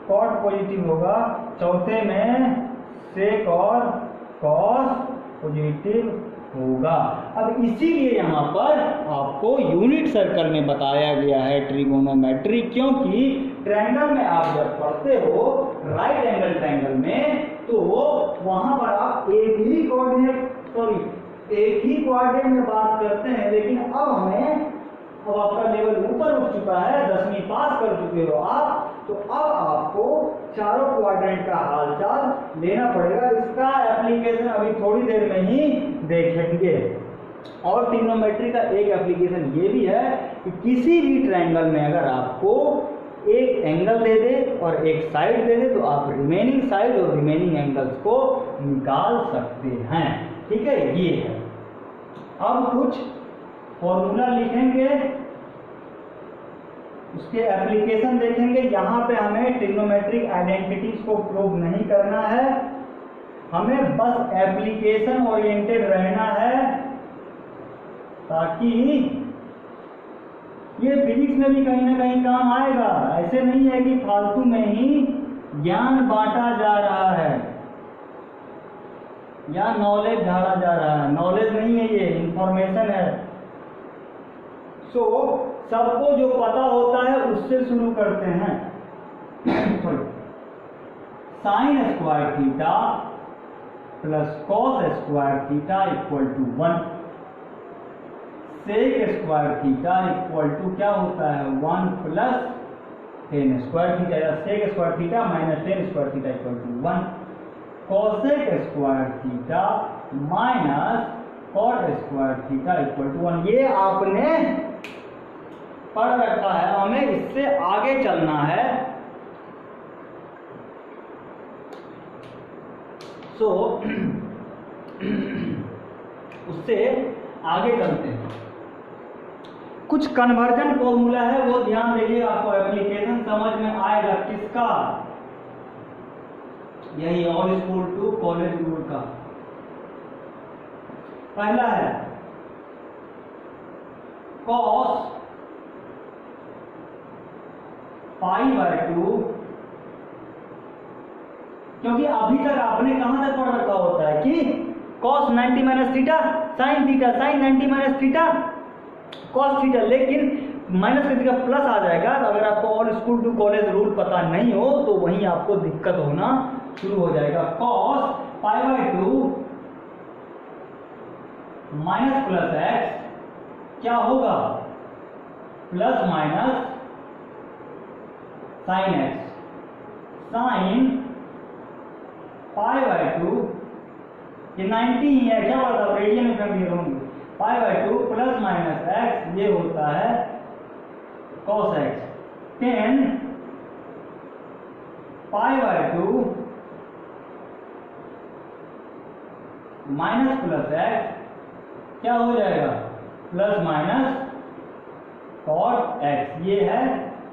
कॉट पॉजिटिव होगा, चौथे में सेक और कॉस पॉजिटिव होगा। अब इसीलिए यहाँ पर आपको यूनिट सर्कल में बताया गया है ट्रिगोनोमेट्री, क्योंकि ट्रायंगल में आप जब पढ़ते हो राइट एंगल ट्रायंगल में, तो वहां पर आप एक ही कोऑर्डिनेट में बात करते हैं, लेकिन अब आपका लेवल ऊपर उठ चुका है, 10वीं पास कर चुके हो आप, तो अब आपको चारों क्वाड्रेंट का हालचाल लेना पड़ेगा। इसका एप्लीकेशन अभी थोड़ी देर में ही देखेंगे। और ट्रिग्नोमेट्री का एक एप्लीकेशन ये भी है कि किसी भी ट्रायंगल में अगर आपको एक एंगल दे दे और एक साइड दे दे, तो आप रिमेनिंग साइड और रिमेनिंग एंगल्स को निकाल सकते हैं। ठीक है, ये है। अब कुछ फॉर्मूला लिखेंगे, उसके एप्लीकेशन देखेंगे। यहाँ पे हमें ट्रिग्नोमेट्रिक आइडेंटिटीज को प्रूव नहीं करना है, हमें बस एप्लीकेशन ओरिएंटेड रहना है, ताकि ये फिजिक्स में भी कहीं ना कहीं काम आएगा। ऐसे नहीं है कि फालतू में ही ज्ञान बांटा जा रहा है या नॉलेज झाड़ा जा रहा है। नॉलेज नहीं है, ये इंफॉर्मेशन है। सबको जो पता होता है उससे शुरू करते हैं। Sine square theta plus cos square theta equal to 1, sec square theta equal to क्या होता है 1 प्लस टेन स्क्वायर थीटा, या sec square theta minus tan square theta equal to 1, cosec square theta minus cot square theta equal to 1। ये आपने पढ़ रखा है, हमें इससे आगे चलना है। उससे आगे चलते हैं। कुछ कन्वर्जन फॉर्मूला है, वो ध्यान देखिएगा, आपको एप्लीकेशन समझ में आएगा। किसका? यही all school to college rule का। पहला है कॉस π/2, क्योंकि अभी तक आपने कहां तक पढ़ रखा होता है कि cos 90 minus theta sine 90 minus theta cos theta, लेकिन माइनस की जगह प्लस आ जाएगा। तो अगर आपको all school to college rule पता नहीं हो तो वहीं आपको दिक्कत होना शुरू हो जाएगा। cos π/2 माइनस प्लस एक्स क्या होगा, plus minus sine x, sine π/2 ये 90 ही है, क्या बात है, रेडियन में कम होंगे, π/2 प्लस माइनस एक्स ये होता है cos x, 10 π/2 minus plus x क्या हो जाएगा, प्लस माइनस cot x। ये है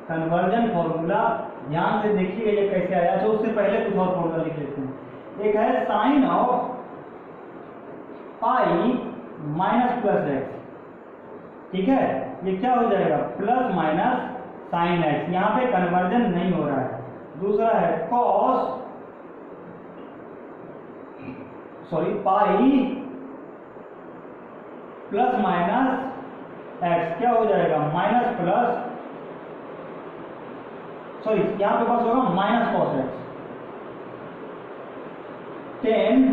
कन्वर्जन फॉर्मूला, ध्यान से देखिए ये कैसे आया। तो उससे पहले कुछ और फॉर्मूला लिख लेते हैं। एक है sine of pi minus plus X, ठीक है, ये क्या हो जाएगा, प्लस माइनस साइन एक्स। यहाँ पे कन्वर्जन नहीं हो रहा है। दूसरा है पाई प्लस माइनस एक्स क्या हो जाएगा, माइनस प्लस यहाँ पे पास होगा minus cos x, 10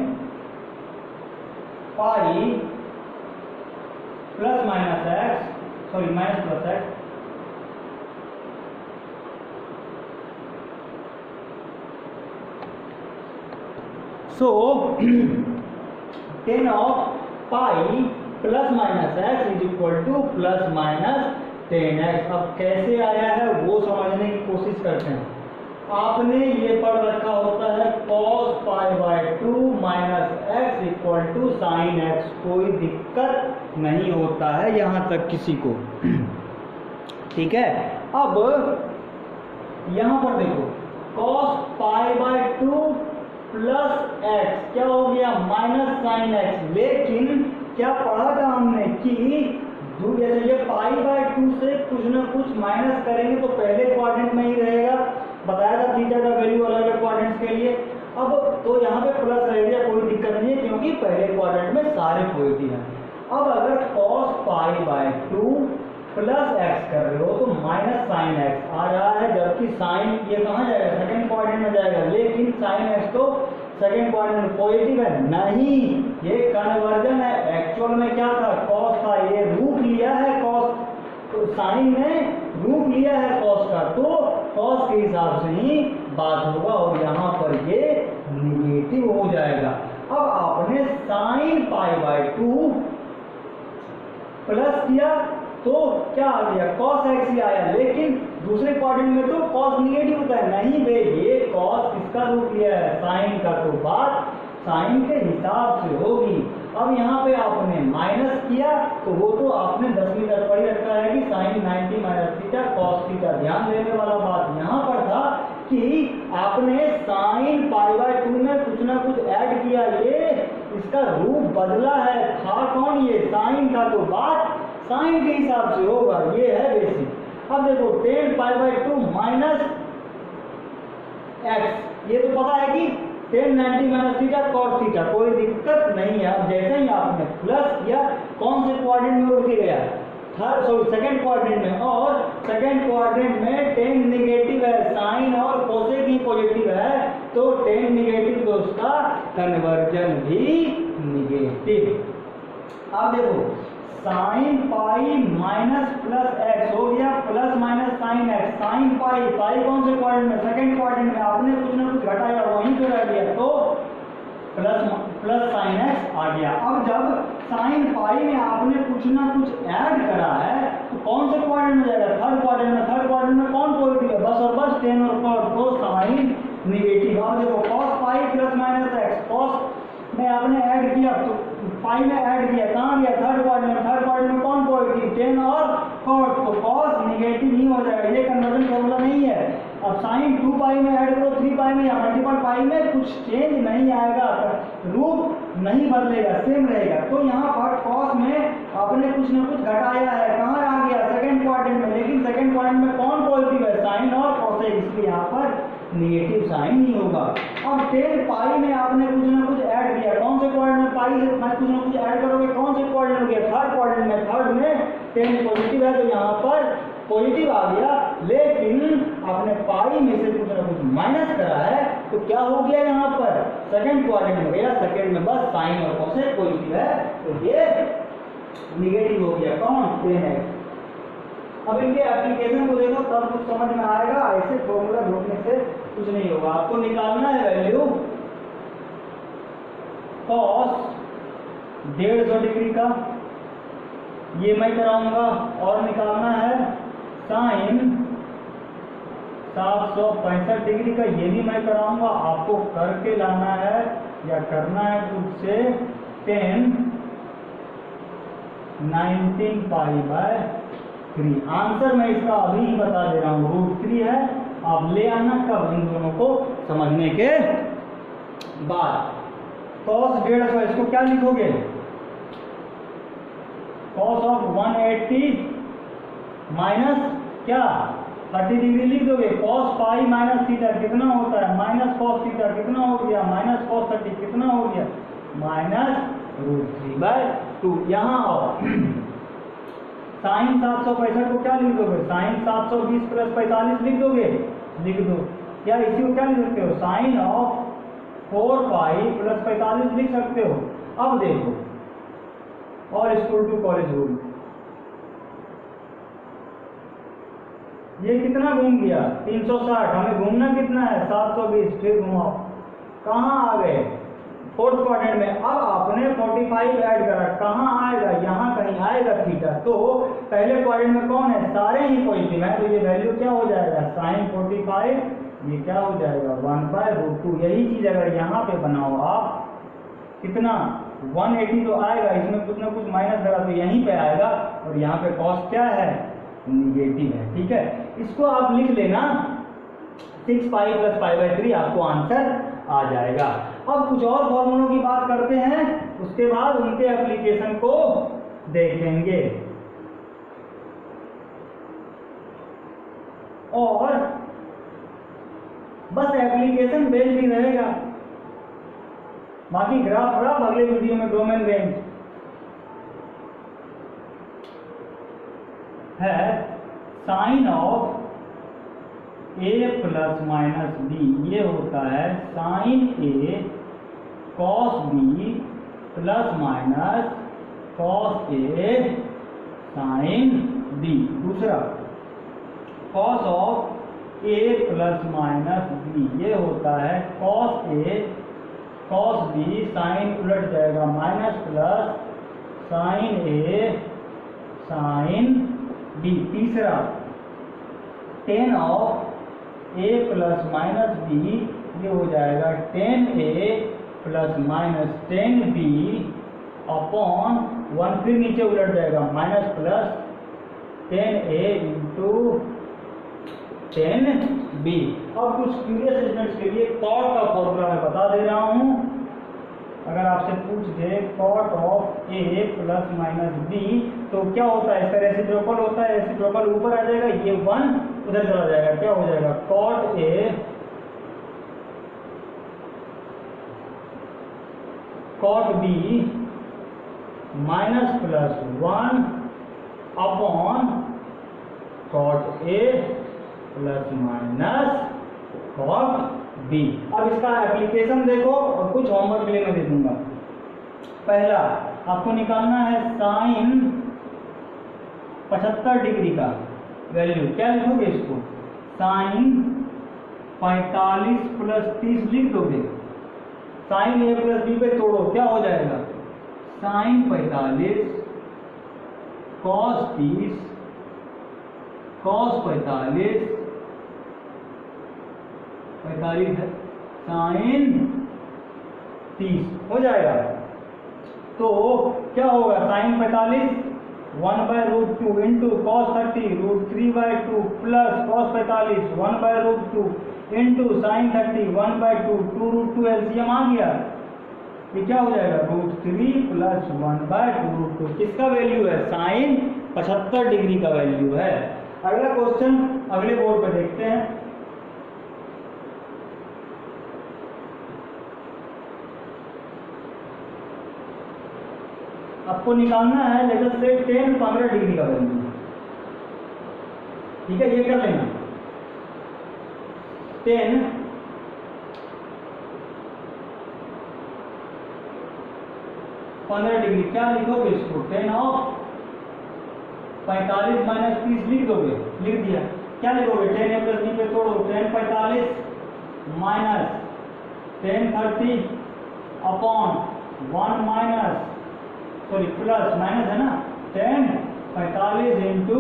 pi plus minus x minus plus x, so 10 of pi plus minus x is equal two plus minus 10x। अब कैसे आया है वो समझने की कोशिश करते हैं। आपने ये पढ़ रखा होता है cos π/2 minus x equal to sine x, कोई दिक्कत नहीं होता है यहाँ तक किसी को, ठीक है। अब यहाँ पर देखो cos π/2 प्लस एक्स क्या हो गया माइनस साइन एक्स। लेकिन क्या पढ़ा था हमने कि जैसे ये पाई बाय 2 से कुछ ना कुछ माइनस करेंगे तो पहले क्वाड्रेंट में ही रहेगा, बताया था थीटा का वैल्यू अलग अलग क्वाड्रेंट्स के लिए। अब तो यहाँ पे प्लस रह गया, कोई दिक्कत नहीं है क्योंकि पहले क्वाड्रेंट में सारे पॉजिटिव हैं। अब अगर cos pi by 2 plus x कर रहे हो तो माइनस साइन एक्स आ रहा है, जबकि साइन ये कहाँ जाएगा सेकंड क्वाड्रेंट में जाएगा, लेकिन साइन एक्स तो सेकंड क्वाड्रेंट में पॉजिटिव है नहीं, ये कन्वर्जन है। एक्चुअल में क्या था cos था, ये रूप लिया है cos, तो साइन ने रूप लिया है cos का, तो cos के हिसाब से ही बात होगा और यहाँ पर ये निगेटिव हो जाएगा। अब आपने साइन पाई बाय 2 प्लस किया तो क्या आ गया cos x ही आया, लेकिन दूसरे क्वाड्रेंट में तो cos निगेटिव होता है नहीं बे, ये cos किसका रूप लिया है साइन का, तो बात साइन के हिसाब से होगी। अब यहाँ पे आपने माइनस किया तो वो तो आपने 10वीं तक पढ़ी रखा है कि sine 90 minus theta cos theta. ध्यान देने वाला बात यहाँ पर था कि आपने साइन पाई बाय 2 में कुछ ना कुछ ऐड किया, ये इसका रूप बदला है, था कौन ये साइन का, तो बात साइन के हिसाब से होगा, ये है बेसिक। अब देखो tan pi by 2 minus x, ये तो पता है कि tan 90 minus theta cos theta, कोई दिक्कत नहीं है। अब जैसे ही आपने प्लस किया कौन से क्वाड्रेंट में रुक गया सेकंड क्वाड्रेंट में, और सेकंड क्वाड्रेंट में tan निगेटिव है, साइन और कोसेक ही पॉजिटिव है, तो tan निगेटिव तो उसका कन्वर्जन भी निगेटिव। अब देखो sine pi minus plus x हो गया plus minus sine x, sine pi, pi कौन से क्वाड्रेंट में सेकंड क्वाड्रेंट में, आपने कुछ ना कुछ घटाया वहीं पे रह गया तो प्लस साइन एक्स आ गया। अब जब साइन पाई में आपने कुछ ना कुछ ऐड करा है तो कौन से क्वाड्रेंट में जाएगा थर्ड क्वाड्रेंट में, थर्ड क्वाड्रेंट में कौन पॉजिटिव है बस और बस tan और cos, तो साइन निगेटिव। अब देखो cos pi plus minus x, cos में आपने ऐड किया तो पाई में ऐड किया, कहाँ गया थर्ड क्वाड्रेंट में, थर्ड क्वाड्रेंट में कौन पॉजिटिव tan और cos, तो cos निगेटिव ही हो जाएगा, ये कन्वर्जन फॉर्मूला नहीं है। अब साइन 2 पाई में ऐड करो 3 पाई में या मल्टीपल पाई में कुछ चेंज नहीं आएगा, रूप नहीं बदलेगा, सेम रहेगा। तो यहाँ पर cos में आपने कुछ ना कुछ घटाया है, कहाँ आ गया सेकंड क्वाड्रेंट में, लेकिन सेकंड क्वाड्रेंट में कौन पॉजिटिव है साइन और कोसेक, इसलिए यहाँ पर निगेटिव साइन ही होगा। अब tan पाई में आपने कुछ ना कुछ ऐड किया, कौन से क्वाड्रेंट में पाई से कुछ ना कुछ ऐड करोगे कौन से क्वाड्रेंट में, थर्ड क्वाड्रेंट में, थर्ड में tan पॉजिटिव है तो यहाँ पर पॉजिटिव आ गया, लेकिन आपने पाई में से कुछ ना कुछ माइनस करा है तो क्या हो गया यहाँ पर सेकंड क्वाड्रेंट में गया, सेकंड में बस साइन और कोसेक पॉजिटिव है तो ये निगेटिव हो गया कौन tan x। अब इनके एप्लीकेशन को देखो तब कुछ समझ में आएगा, ऐसे फॉर्मूला ढूंढने से कुछ नहीं होगा। आपको निकालना है वैल्यू cos 150 डिग्री का, ये मैं कराऊंगा, और निकालना है साइन 765 डिग्री का, ये भी मैं कराऊंगा। आपको करके लाना है या करना है खुद से tan 19 पाई बाय 3। आंसर मैं इसका अभी ही बता दे रहा हूँ, √3 है, आप ले आना कब इन दोनों को समझने के बाद। cos 150 इसको क्या लिखोगे cos ऑफ 180 माइनस क्या 30 डिग्री लिख दोगे, cos पाई माइनस थीटा कितना होता है माइनस cos थीटा कितना हो गया माइनस cos 30 कितना हो गया -√3/2। यहाँ आओ साइन 765 को क्या लिख दोगे साइन 720 प्लस 45 लिख दोगे, लिख दो, या इसी को क्या लिख सकते हो साइन ऑफ 4 पाई प्लस 45 लिख सकते हो। अब देखो और स्कूल टू कॉलेज रूल, ये कितना घूम गया 360, हमें घूमना कितना है 720, फिर घुमाओ कहाँ आ गए फोर्थ क्वाड्रेंट में। अब आपने 45 ऐड करा, कहाँ आएगा यहाँ कहीं आएगा थीटा, तो पहले क्वाड्रेंट में कौन है सारे ही पॉजिटिव है, तो ये वैल्यू क्या हो जाएगा साइन 45 ये क्या हो जाएगा 1/√2। यही चीज अगर यहाँ पे बनाओ आप कितना 180 तो आएगा, इसमें कुछ ना कुछ माइनस करा तो यहीं पे आएगा, और यहाँ पे कॉस क्या है निगेटिव है, ठीक है। इसको आप लिख लेना 6 पाई प्लस पाई बाय 3 आपको आंसर आ जाएगा। अब कुछ और फॉर्मूलों की बात करते हैं, उसके बाद उनके एप्लीकेशन को देखेंगे। और बस एप्लीकेशन बेस भी रहेगा, बाकी ग्राफ अगले वीडियो में। डोमेन रेंज है sine of a plus minus B, ये होता है sine a cos b plus minus cos a sine b। दूसरा cos of a plus minus b, ये होता है cos a cos b, sign उलट जाएगा minus plus sine a sine b। तीसरा tan of a plus minus b, ये हो जाएगा tan a plus minus tan b upon 1, फिर नीचे उलट जाएगा minus plus ten a into ten b। अब कुछ क्यूरियस स्टूडेंट्स के लिए कॉट का फॉर्मूला मैं बता दे रहा हूँ। अगर आपसे पूछ they caught of a plus minus b, तो क्या होता है, इसका रेसिप्रोकल होता है, रेसिप्रोकल ऊपर आ जाएगा, ये 1 उधर चला जाएगा, क्या हो जाएगा cot a cot b minus plus 1 upon cot a plus minus cot b। अब इसका एप्लीकेशन देखो और कुछ होमवर्क के लिए मैं दे दूंगा। पहला आपको निकालना है साइन 75 डिग्री का वैल्यू। क्या लिखोगे इसको, साइन 45 प्लस 30 लिख दोगे। साइन a प्लस b पे तोड़ो, क्या हो जाएगा साइन 45 कॉस 30 कॉस 45 है साइन 30 हो जाएगा। तो क्या होगा sine 45 1/√2 into cos 30 √3/2 plus cos 45 1/√2 into sine 30 1/2 2√2 LCM आ गया, ये क्या हो जाएगा √3 प्लस 1/2√2। किसका वैल्यू है, साइन 75 डिग्री का वैल्यू है। अगला क्वेश्चन अगले बोर्ड पे देखते हैं। आपको निकालना है लेट अस से 15 डिग्री का वैल्यू, ठीक है, ये कर लेना 15 डिग्री। क्या लिखोगे इसको, 10 ऑफ 45 माइनस 30 लिख दोगे, लिख दिया। क्या लिखोगे 10 a प्लस b पे तोड़ो, 10 45 minus 10 30 upon 1 minus sorry plus minus है ना 10 45 इंटू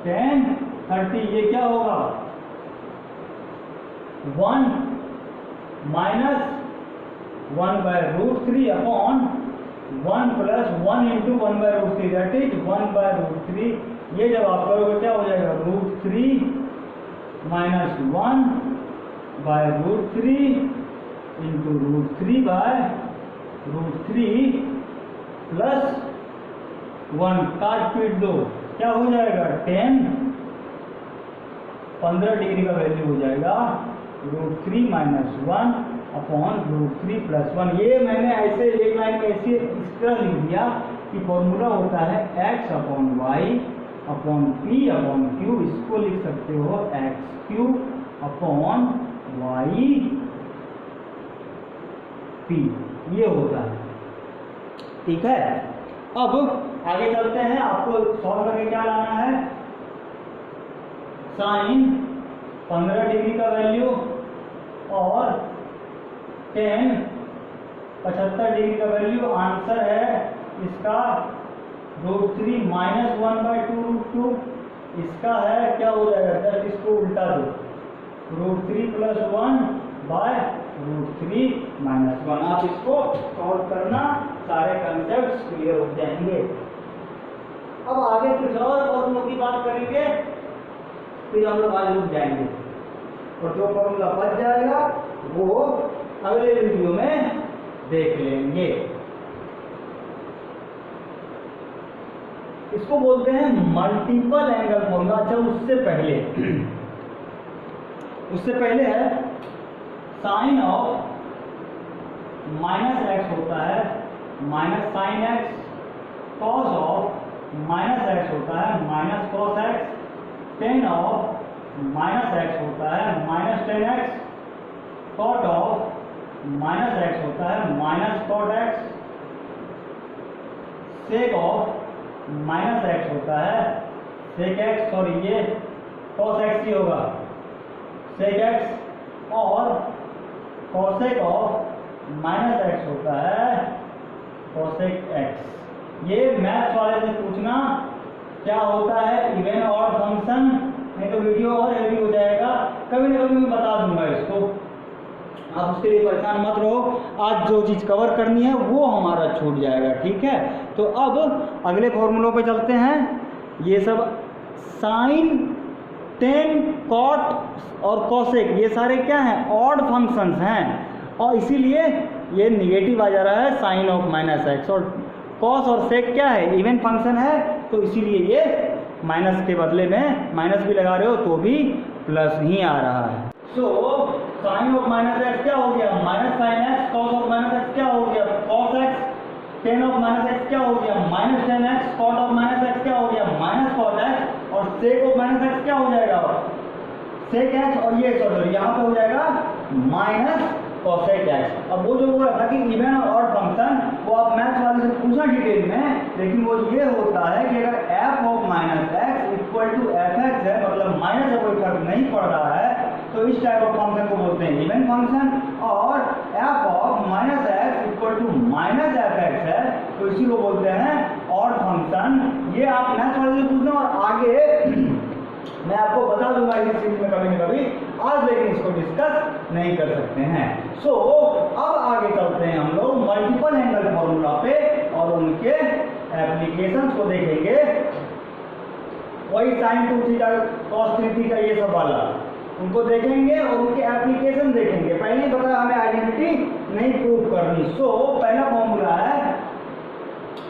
10 30, ये क्या होगा 1 minus 1/√3 upon 1 plus 1 into 1/√3 that is 1/√3। ये जब आप करोगे क्या हो जाएगा √3 माइनस 1/√3 इंटू √3/√3 प्लस 1, काट पीट दो, क्या हो जाएगा 15 डिग्री का वैल्यू हो जाएगा √3 माइनस 1 अपॉन √3 प्लस 1। ये मैंने ऐसे एक लाइन में ऐसे इस तरह लिख दिया कि फॉर्मूला होता है x upon Y upon p upon q। इसको लिख सकते हो x³ अपॉन वाई p, ये होता है, ठीक है। अब आगे चलते हैं, आपको सॉल्व करके क्या लाना है, साइन 15 डिग्री का वैल्यू और 75 डिग्री का वैल्यू। आंसर है इसका √3 माइनस 1/2√2। इसका है क्या हो जाएगा, जस्ट इसको उल्टा दो, √3 प्लस 1/√3 माइनस 1। आप इसको सॉल्व करना, सारे कंसेप्ट क्लियर हो जाएंगे। अब आगे कुछ और फॉर्मूलों की बात करेंगे, फिर हम लोग आज रुक जाएंगे। और जो फॉर्मूला बच जाएगा वो अगले वीडियो में देख लेंगे। इसको बोलते हैं मल्टीपल एंगल फॉर्मूला। अच्छा उससे पहले है साइन ऑफ माइनस एक्स होता है minus sine X, cos of minus X होता है minus cos X, tan of minus X होता है minus tan X, cot of minus X होता है minus cot X, sec of minus X होता है सेक एक्स, और ये कॉस एक्स ही होगा सेक एक्स, और कॉसेक ऑफ माइनस एक्स होता है कॉसेक एक्स। ये मैथ्स वाले से पूछना क्या होता है इवन और फंक्शन, नहीं तो वीडियो और हेवी हो जाएगा। कभी ना कभी मैं बता दूंगा इसको, आप उसके लिए परेशान मत रहो। आज जो चीज़ कवर करनी है वो हमारा छूट जाएगा, ठीक है। तो अब अगले फॉर्मूलों पे चलते हैं। ये सब साइन, टेन, कॉट और कॉसेक ये सारे क्या हैं, ऑड फंक्शंस हैं, और इसीलिए ये निगेटिव आ जा रहा है साइन ऑफ माइनस एक्स। और कॉस और सेक क्या है, इवन फंक्शन है, तो इसीलिए ये माइनस के बदले में माइनस भी लगा रहे हो तो भी प्लस ही आ रहा है। So sine of minus X क्या हो गया, minus sine X, cos of minus X क्या हो गया, cos X, tan of minus X क्या हो गया, minus tan X, cot of minus X क्या हो गया, माइनस कॉट एक्स, और सेक ऑफ माइनस एक्स क्या हो जाएगा, सेक एक्स, और ये सॉरी यहाँ पे हो जाएगा माइनस कॉसेक एक्स। अब वो जो बोला था कि इवन और ऑड फंक्शन, वो आप मैथ्स वाले से पूछना डिटेल में, लेकिन वो ये होता है कि अगर F of minus x equal to F X है, मतलब माइनस से कोई फर्क नहीं पड़ रहा है, तो इस टाइप ऑफ फंक्शन को बोलते हैं इवन फंक्शन। और F of minus x equal to minus F X है, तो इसी को बोलते हैं ऑड फंक्शन। ये आप मैथ्स वाले से पूछना, और आगे मैं आपको बता दूंगा इस सीरीज में कभी न कभी, आज लेकिन इसको डिस्कस नहीं कर सकते हैं। सो अब आगे चलते हैं हम लोग मल्टीपल एंगल फॉर्मूला पे और उनके एप्लीकेशंस को देखेंगे। वही साइन 2 थीटा कॉस 3 थीटा ये सब वाला उनको देखेंगे और उनके एप्लीकेशन देखेंगे। पहले ही बताया हमें आइडेंटिटी नहीं प्रूव करनी। सो पहला फॉर्मूला है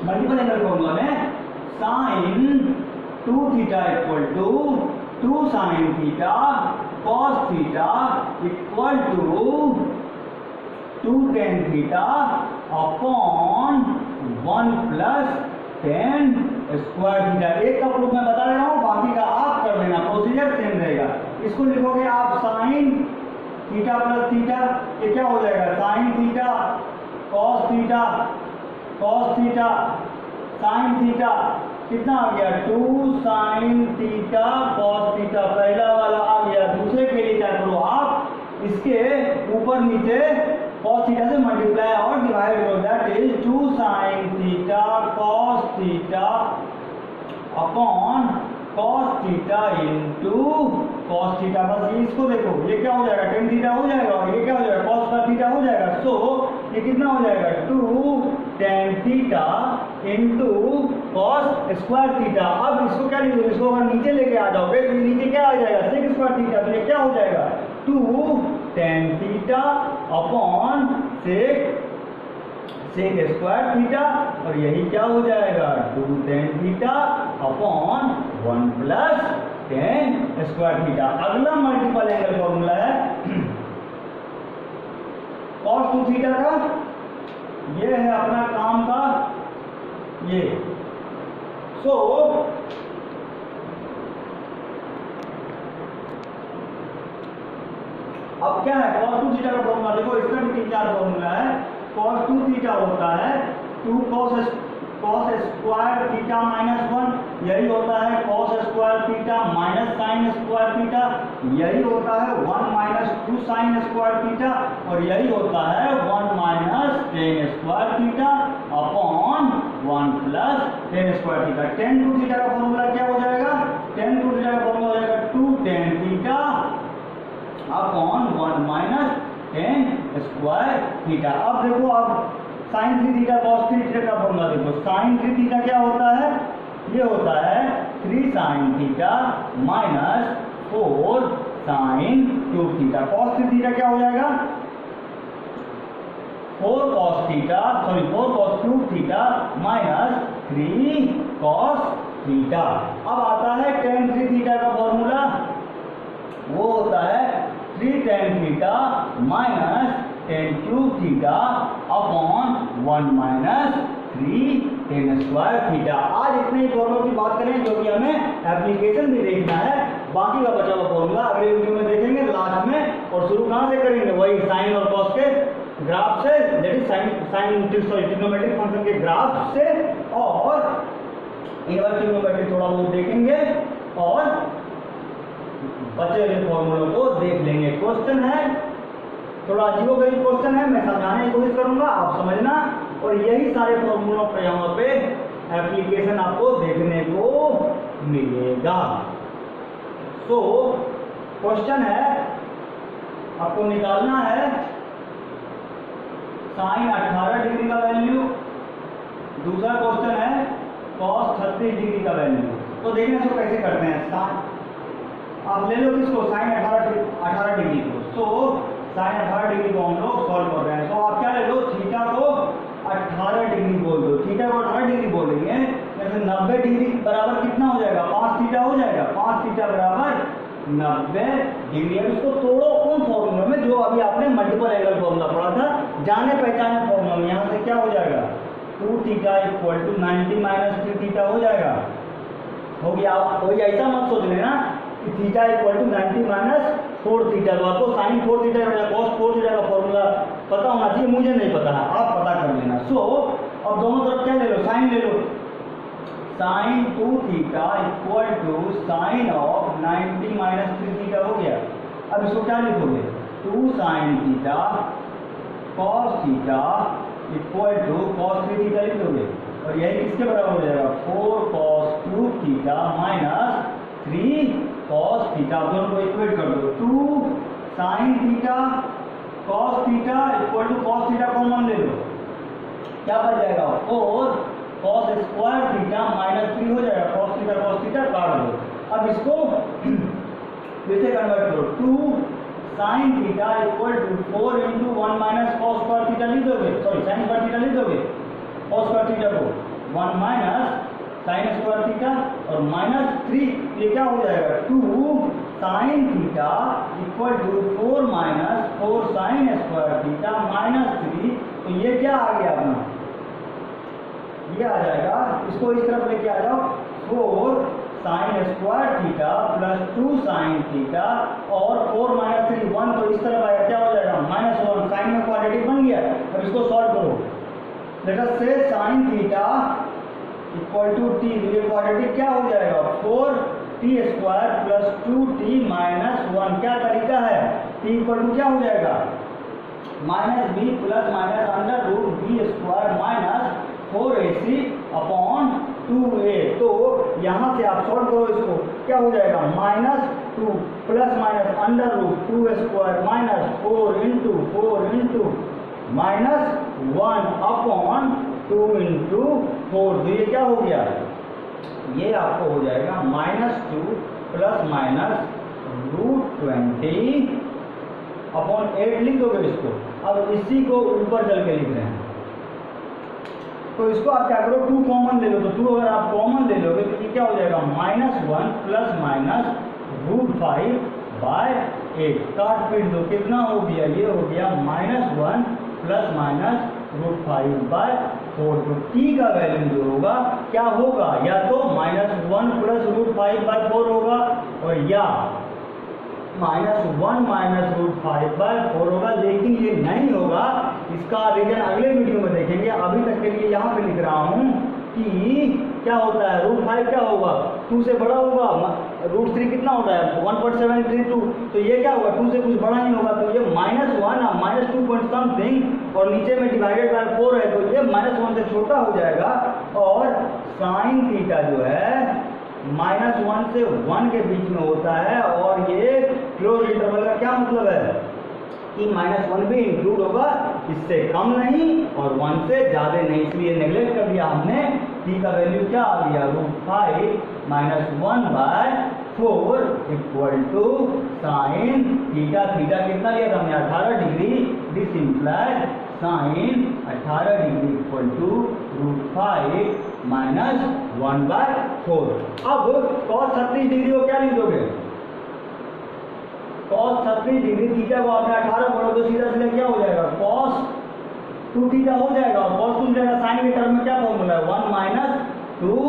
मल्टीपल एंगल फॉर्मूला में sine 2 theta equal to 2 sine theta cos theta equal to 2 tan theta upon 1 plus 10 square theta. एक का प्रूफ मैं बता रहा हूँ, बाकी का आप कर देना, प्रोसीजर सेम रहेगा। इसको लिखोगे आप साइन थीटा प्लस थीटा, ये क्या हो जाएगा sign theta cos theta, cos theta sine theta, कितना आ गया 2 साइन थीटा कॉस थीटा, पहला वाला आ गया। दूसरे के लिए क्या करो आप, इसके ऊपर नीचे कॉस थीटा से मल्टीप्लाई और डिवाइड करो, that is 2 sine theta cos theta upon cos theta into cos theta. बस इसको देखो, ये क्या हो जाएगा टेन थीटा हो जाएगा, और ये क्या हो जाएगा कॉस का थीटा हो जाएगा। सो ये कितना हो जाएगा 2 tan theta into cos square theta. अब इसको क्या लिखोगे, इसको अगर नीचे लेके आ जाओगे तो नीचे क्या आ जाएगा सेक स्क्वायर थीटा, तो ये क्या हो जाएगा 2 tan theta upon sec square theta, और यही क्या हो जाएगा 2 tan theta upon 1 plus 10 square theta. अगला मल्टीपल एंगल फॉर्मूला है cos 2 थीटा का, ये है अपना काम का ये। सो अब क्या है cos 2 थीटा का फॉर्मूला, देखो इसका भी 3-4 फॉर्मूला है। cos 2 थीटा होता है 2 cos स्क्वायर थीटा माइनस 1, यही होता है cos square theta minus sine square theta, यही होता है 1 माइनस 2 साइन स्क्वायर थीटा, और यही होता है 1 minus 10 square theta upon 1 plus 10 square theta. tan 2 theta का फॉर्मूला क्या हो जाएगा, tan 2 थीटा का फॉर्मूला हो जाएगा 2 tan theta upon 1 minus 10 square theta. अब देखो आप साइन 3 थीटा कॉस 3 थीटा का फॉर्मूला देखो, साइन 3 थीटा क्या होता है, ये होता है 3 sine theta minus 4 sine cube theta. Cos theta क्या हो जाएगा 4 cos cube theta minus 3 cos theta. अब आता है tan 3 थीटा का फॉर्मूला, वो होता है 3 tan theta minus tan cube theta upon 1 minus 3 tan square theta. आज इतने ही फॉर्मूला की बात करें जो कि हमें एप्लीकेशन भी देखना है, बाकी का बचा हुआ फॉर्मूला अगले वीडियो में देखेंगे लास्ट में। और शुरू कहाँ से करेंगे, वही साइन और कॉस के ग्राफ से, that is sine trigonometric function के ग्राफ से, और इनवर्स ट्रिग्नोमेट्री थोड़ा बहुत देखेंगे और बचे हुए फॉर्मूलों को देख लेंगे। क्वेश्चन है थोड़ा अजीबोगरीब क्वेश्चन है, मैं समझाने की कोशिश करूंगा, आप समझना। और यही सारे फॉर्मूलों पर यहाँ पे एप्लीकेशन आपको देखने को मिलेगा। सो क्वेश्चन है, आपको निकालना है साइन 18 डिग्री का वैल्यू, दूसरा क्वेश्चन है कॉस 36 डिग्री का वैल्यू। तो देखना इसको कैसे करते हैं। आप ले लो किसको, साइन 18 डिग्री को। सो साइन 18 डिग्री को हम लोग सॉल्व कर रहे हैं। तो आप क्या ले लो, थीटा को 18 डिग्री बोल दो, थीटा को 18 डिग्री बोलेंगे, जैसे 90 डिग्री बराबर कितना हो जाएगा, 5 थीटा हो जाएगा, 5 थीटा बराबर 90 डिग्री। अब इसको तोड़ो उन फॉर्मूले में जो अभी आपने मल्टीपल एंगल फॉर्मूला पढ़ा था, जाने पहचाने फॉर्मूला में। यहाँ से क्या हो जाएगा, 2 theta equal to 90 minus 3 theta हो जाएगा, हो गया। आप कोई ऐसा मत सोच लेना कि theta equal to 90 minus 4 theta. तो आपको साइन 4 थीटा या कॉस 4 थीटा का फॉर्मूला पता होना चाहिए, मुझे नहीं पता है, आप पता कर लेना। सो अब दोनों तरफ क्या ले लो, साइन ले लो, sine 2 theta equal to sine of 90 minus 3 theta हो गया। अब इसको क्या लिखोगे, 2 sine theta cos theta equal to cos 3 theta लिख दोगे, और यही किसके बराबर हो जाएगा, 4 cos cube theta minus 3 cos theta. दोनों को इक्वेट कर दो, 2 sine theta cos theta equal to cos theta common ले लो, क्या बच जाएगा, 4 कॉस स्क्वायर थीटा माइनस 3 हो जाएगा, कॉस थीटा काट दो। अब इसको फिर से कन्वर्ट करो, 2 sine theta equal to 4 into 1 minus cos square theta लिख दोगे, सॉरी साइन स्क्वायर थीटा लिख दोगे, कॉस स्क्वायर थीटा को 1 माइनस साइन स्क्वायर थीटा और माइनस 3, ये क्या हो जाएगा, 2 sine theta equal to 4 minus 4 sine square theta minus 3। तो ये क्या आ गया अपना, ये आ जाएगा, इसको इस तरफ लेके आ जाओ, 4 sine square theta plus 2 sine theta और 4 माइनस 3 1, तो इस तरफ आएगा, क्या हो जाएगा, -1। साइन में क्वाड्रेटिक बन गया। अब इसको सॉल्व करो, let us say sine theta equal to t, ये क्वाड्रेटिक क्या हो जाएगा, 4t square plus 2t minus 1। क्या तरीका है, t इक्वल टू क्या हो जाएगा, minus b plus minus under root b square minus 4ac upon 2a। तो यहाँ से आप सॉल्व करो इसको, क्या हो जाएगा, -2 plus minus under root 2 square minus 4 into minus 1 upon 2 into 4। तो ये क्या हो गया, ये आपको हो जाएगा -2 प्लस माइनस रूट 20 अपॉन 8 लिख दोगे इसको। अब इसी को ऊपर चल के लिख रहे हैं, तो इसको आप क्या करो, 2 कॉमन ले लो, तो 2 अगर आप कॉमन ले लोगे तो ये क्या हो जाएगा, -1 प्लस माइनस रूट 5 बाय 8। काट पीट दो, कितना हो गया, ये हो गया -1 प्लस माइनस रूट 5 बाय 4। तो टी का वैल्यू जो होगा क्या होगा, या तो -1 प्लस रूट 5 बाय 4 होगा, और या -1 माइनस रूट 5 बाय 4 होगा। लेकिन ये नहीं होगा, इसका रीजन अगले वीडियो में देखेंगे। अभी तक के लिए यहाँ पे लिख रहा हूँ कि क्या होता है, रूट 5 क्या होगा, 2 से बड़ा होगा, रूट 3 कितना होता है, 1.732। तो ये क्या होगा, 2 से कुछ बड़ा नहीं होगा, तो ये -1 -2 पॉइंट समथिंग, और नीचे में डिवाइडेड बाय 4 है, तो ये -1 से छोटा हो जाएगा। और साइन थीटा जो है -1 से 1 के बीच में होता है, और ये क्लोज इंटरवल का क्या मतलब है कि -1 भी इंक्लूड होगा, इससे कम नहीं और 1 से ज़्यादा नहीं, इसलिए नेग्लेक्ट कर दिया हमने। t का वैल्यू क्या आ गया, root 5 -1 by 4 equal to sine theta, theta कितना लिया था हमने 18 degree, this implies sine 18 degree equal to √5 minus 1/4। अब cos 36 डिग्री को क्या लिख दोगे, cos 36 डिग्री थीटा को आपने 18 बोलो तो सीधा सीधा क्या हो जाएगा, cos 2 थीटा हो जाएगा, और cos 2 जाएगा, साइन के टर्म में क्या फॉर्मूला है 1 minus 2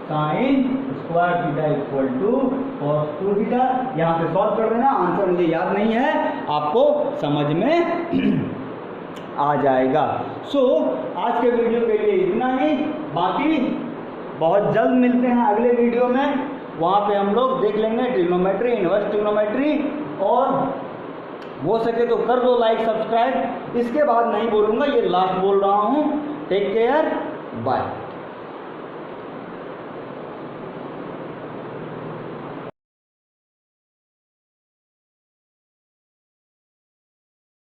sine square theta equal to cos 2 theta. यहाँ से सॉल्व कर देना, आंसर मुझे याद नहीं है, आपको समझ में आ जाएगा। आज के वीडियो के लिए इतना ही, बाकी बहुत जल्द मिलते हैं अगले वीडियो में, वहाँ पे हम लोग देख लेंगे ट्रिग्नोमेट्री, इनवर्स ट्रिग्नोमेट्री, और हो सके तो कर दो लाइक सब्सक्राइब। इसके बाद नहीं बोलूँगा, ये लास्ट बोल रहा हूँ। Take care, bye.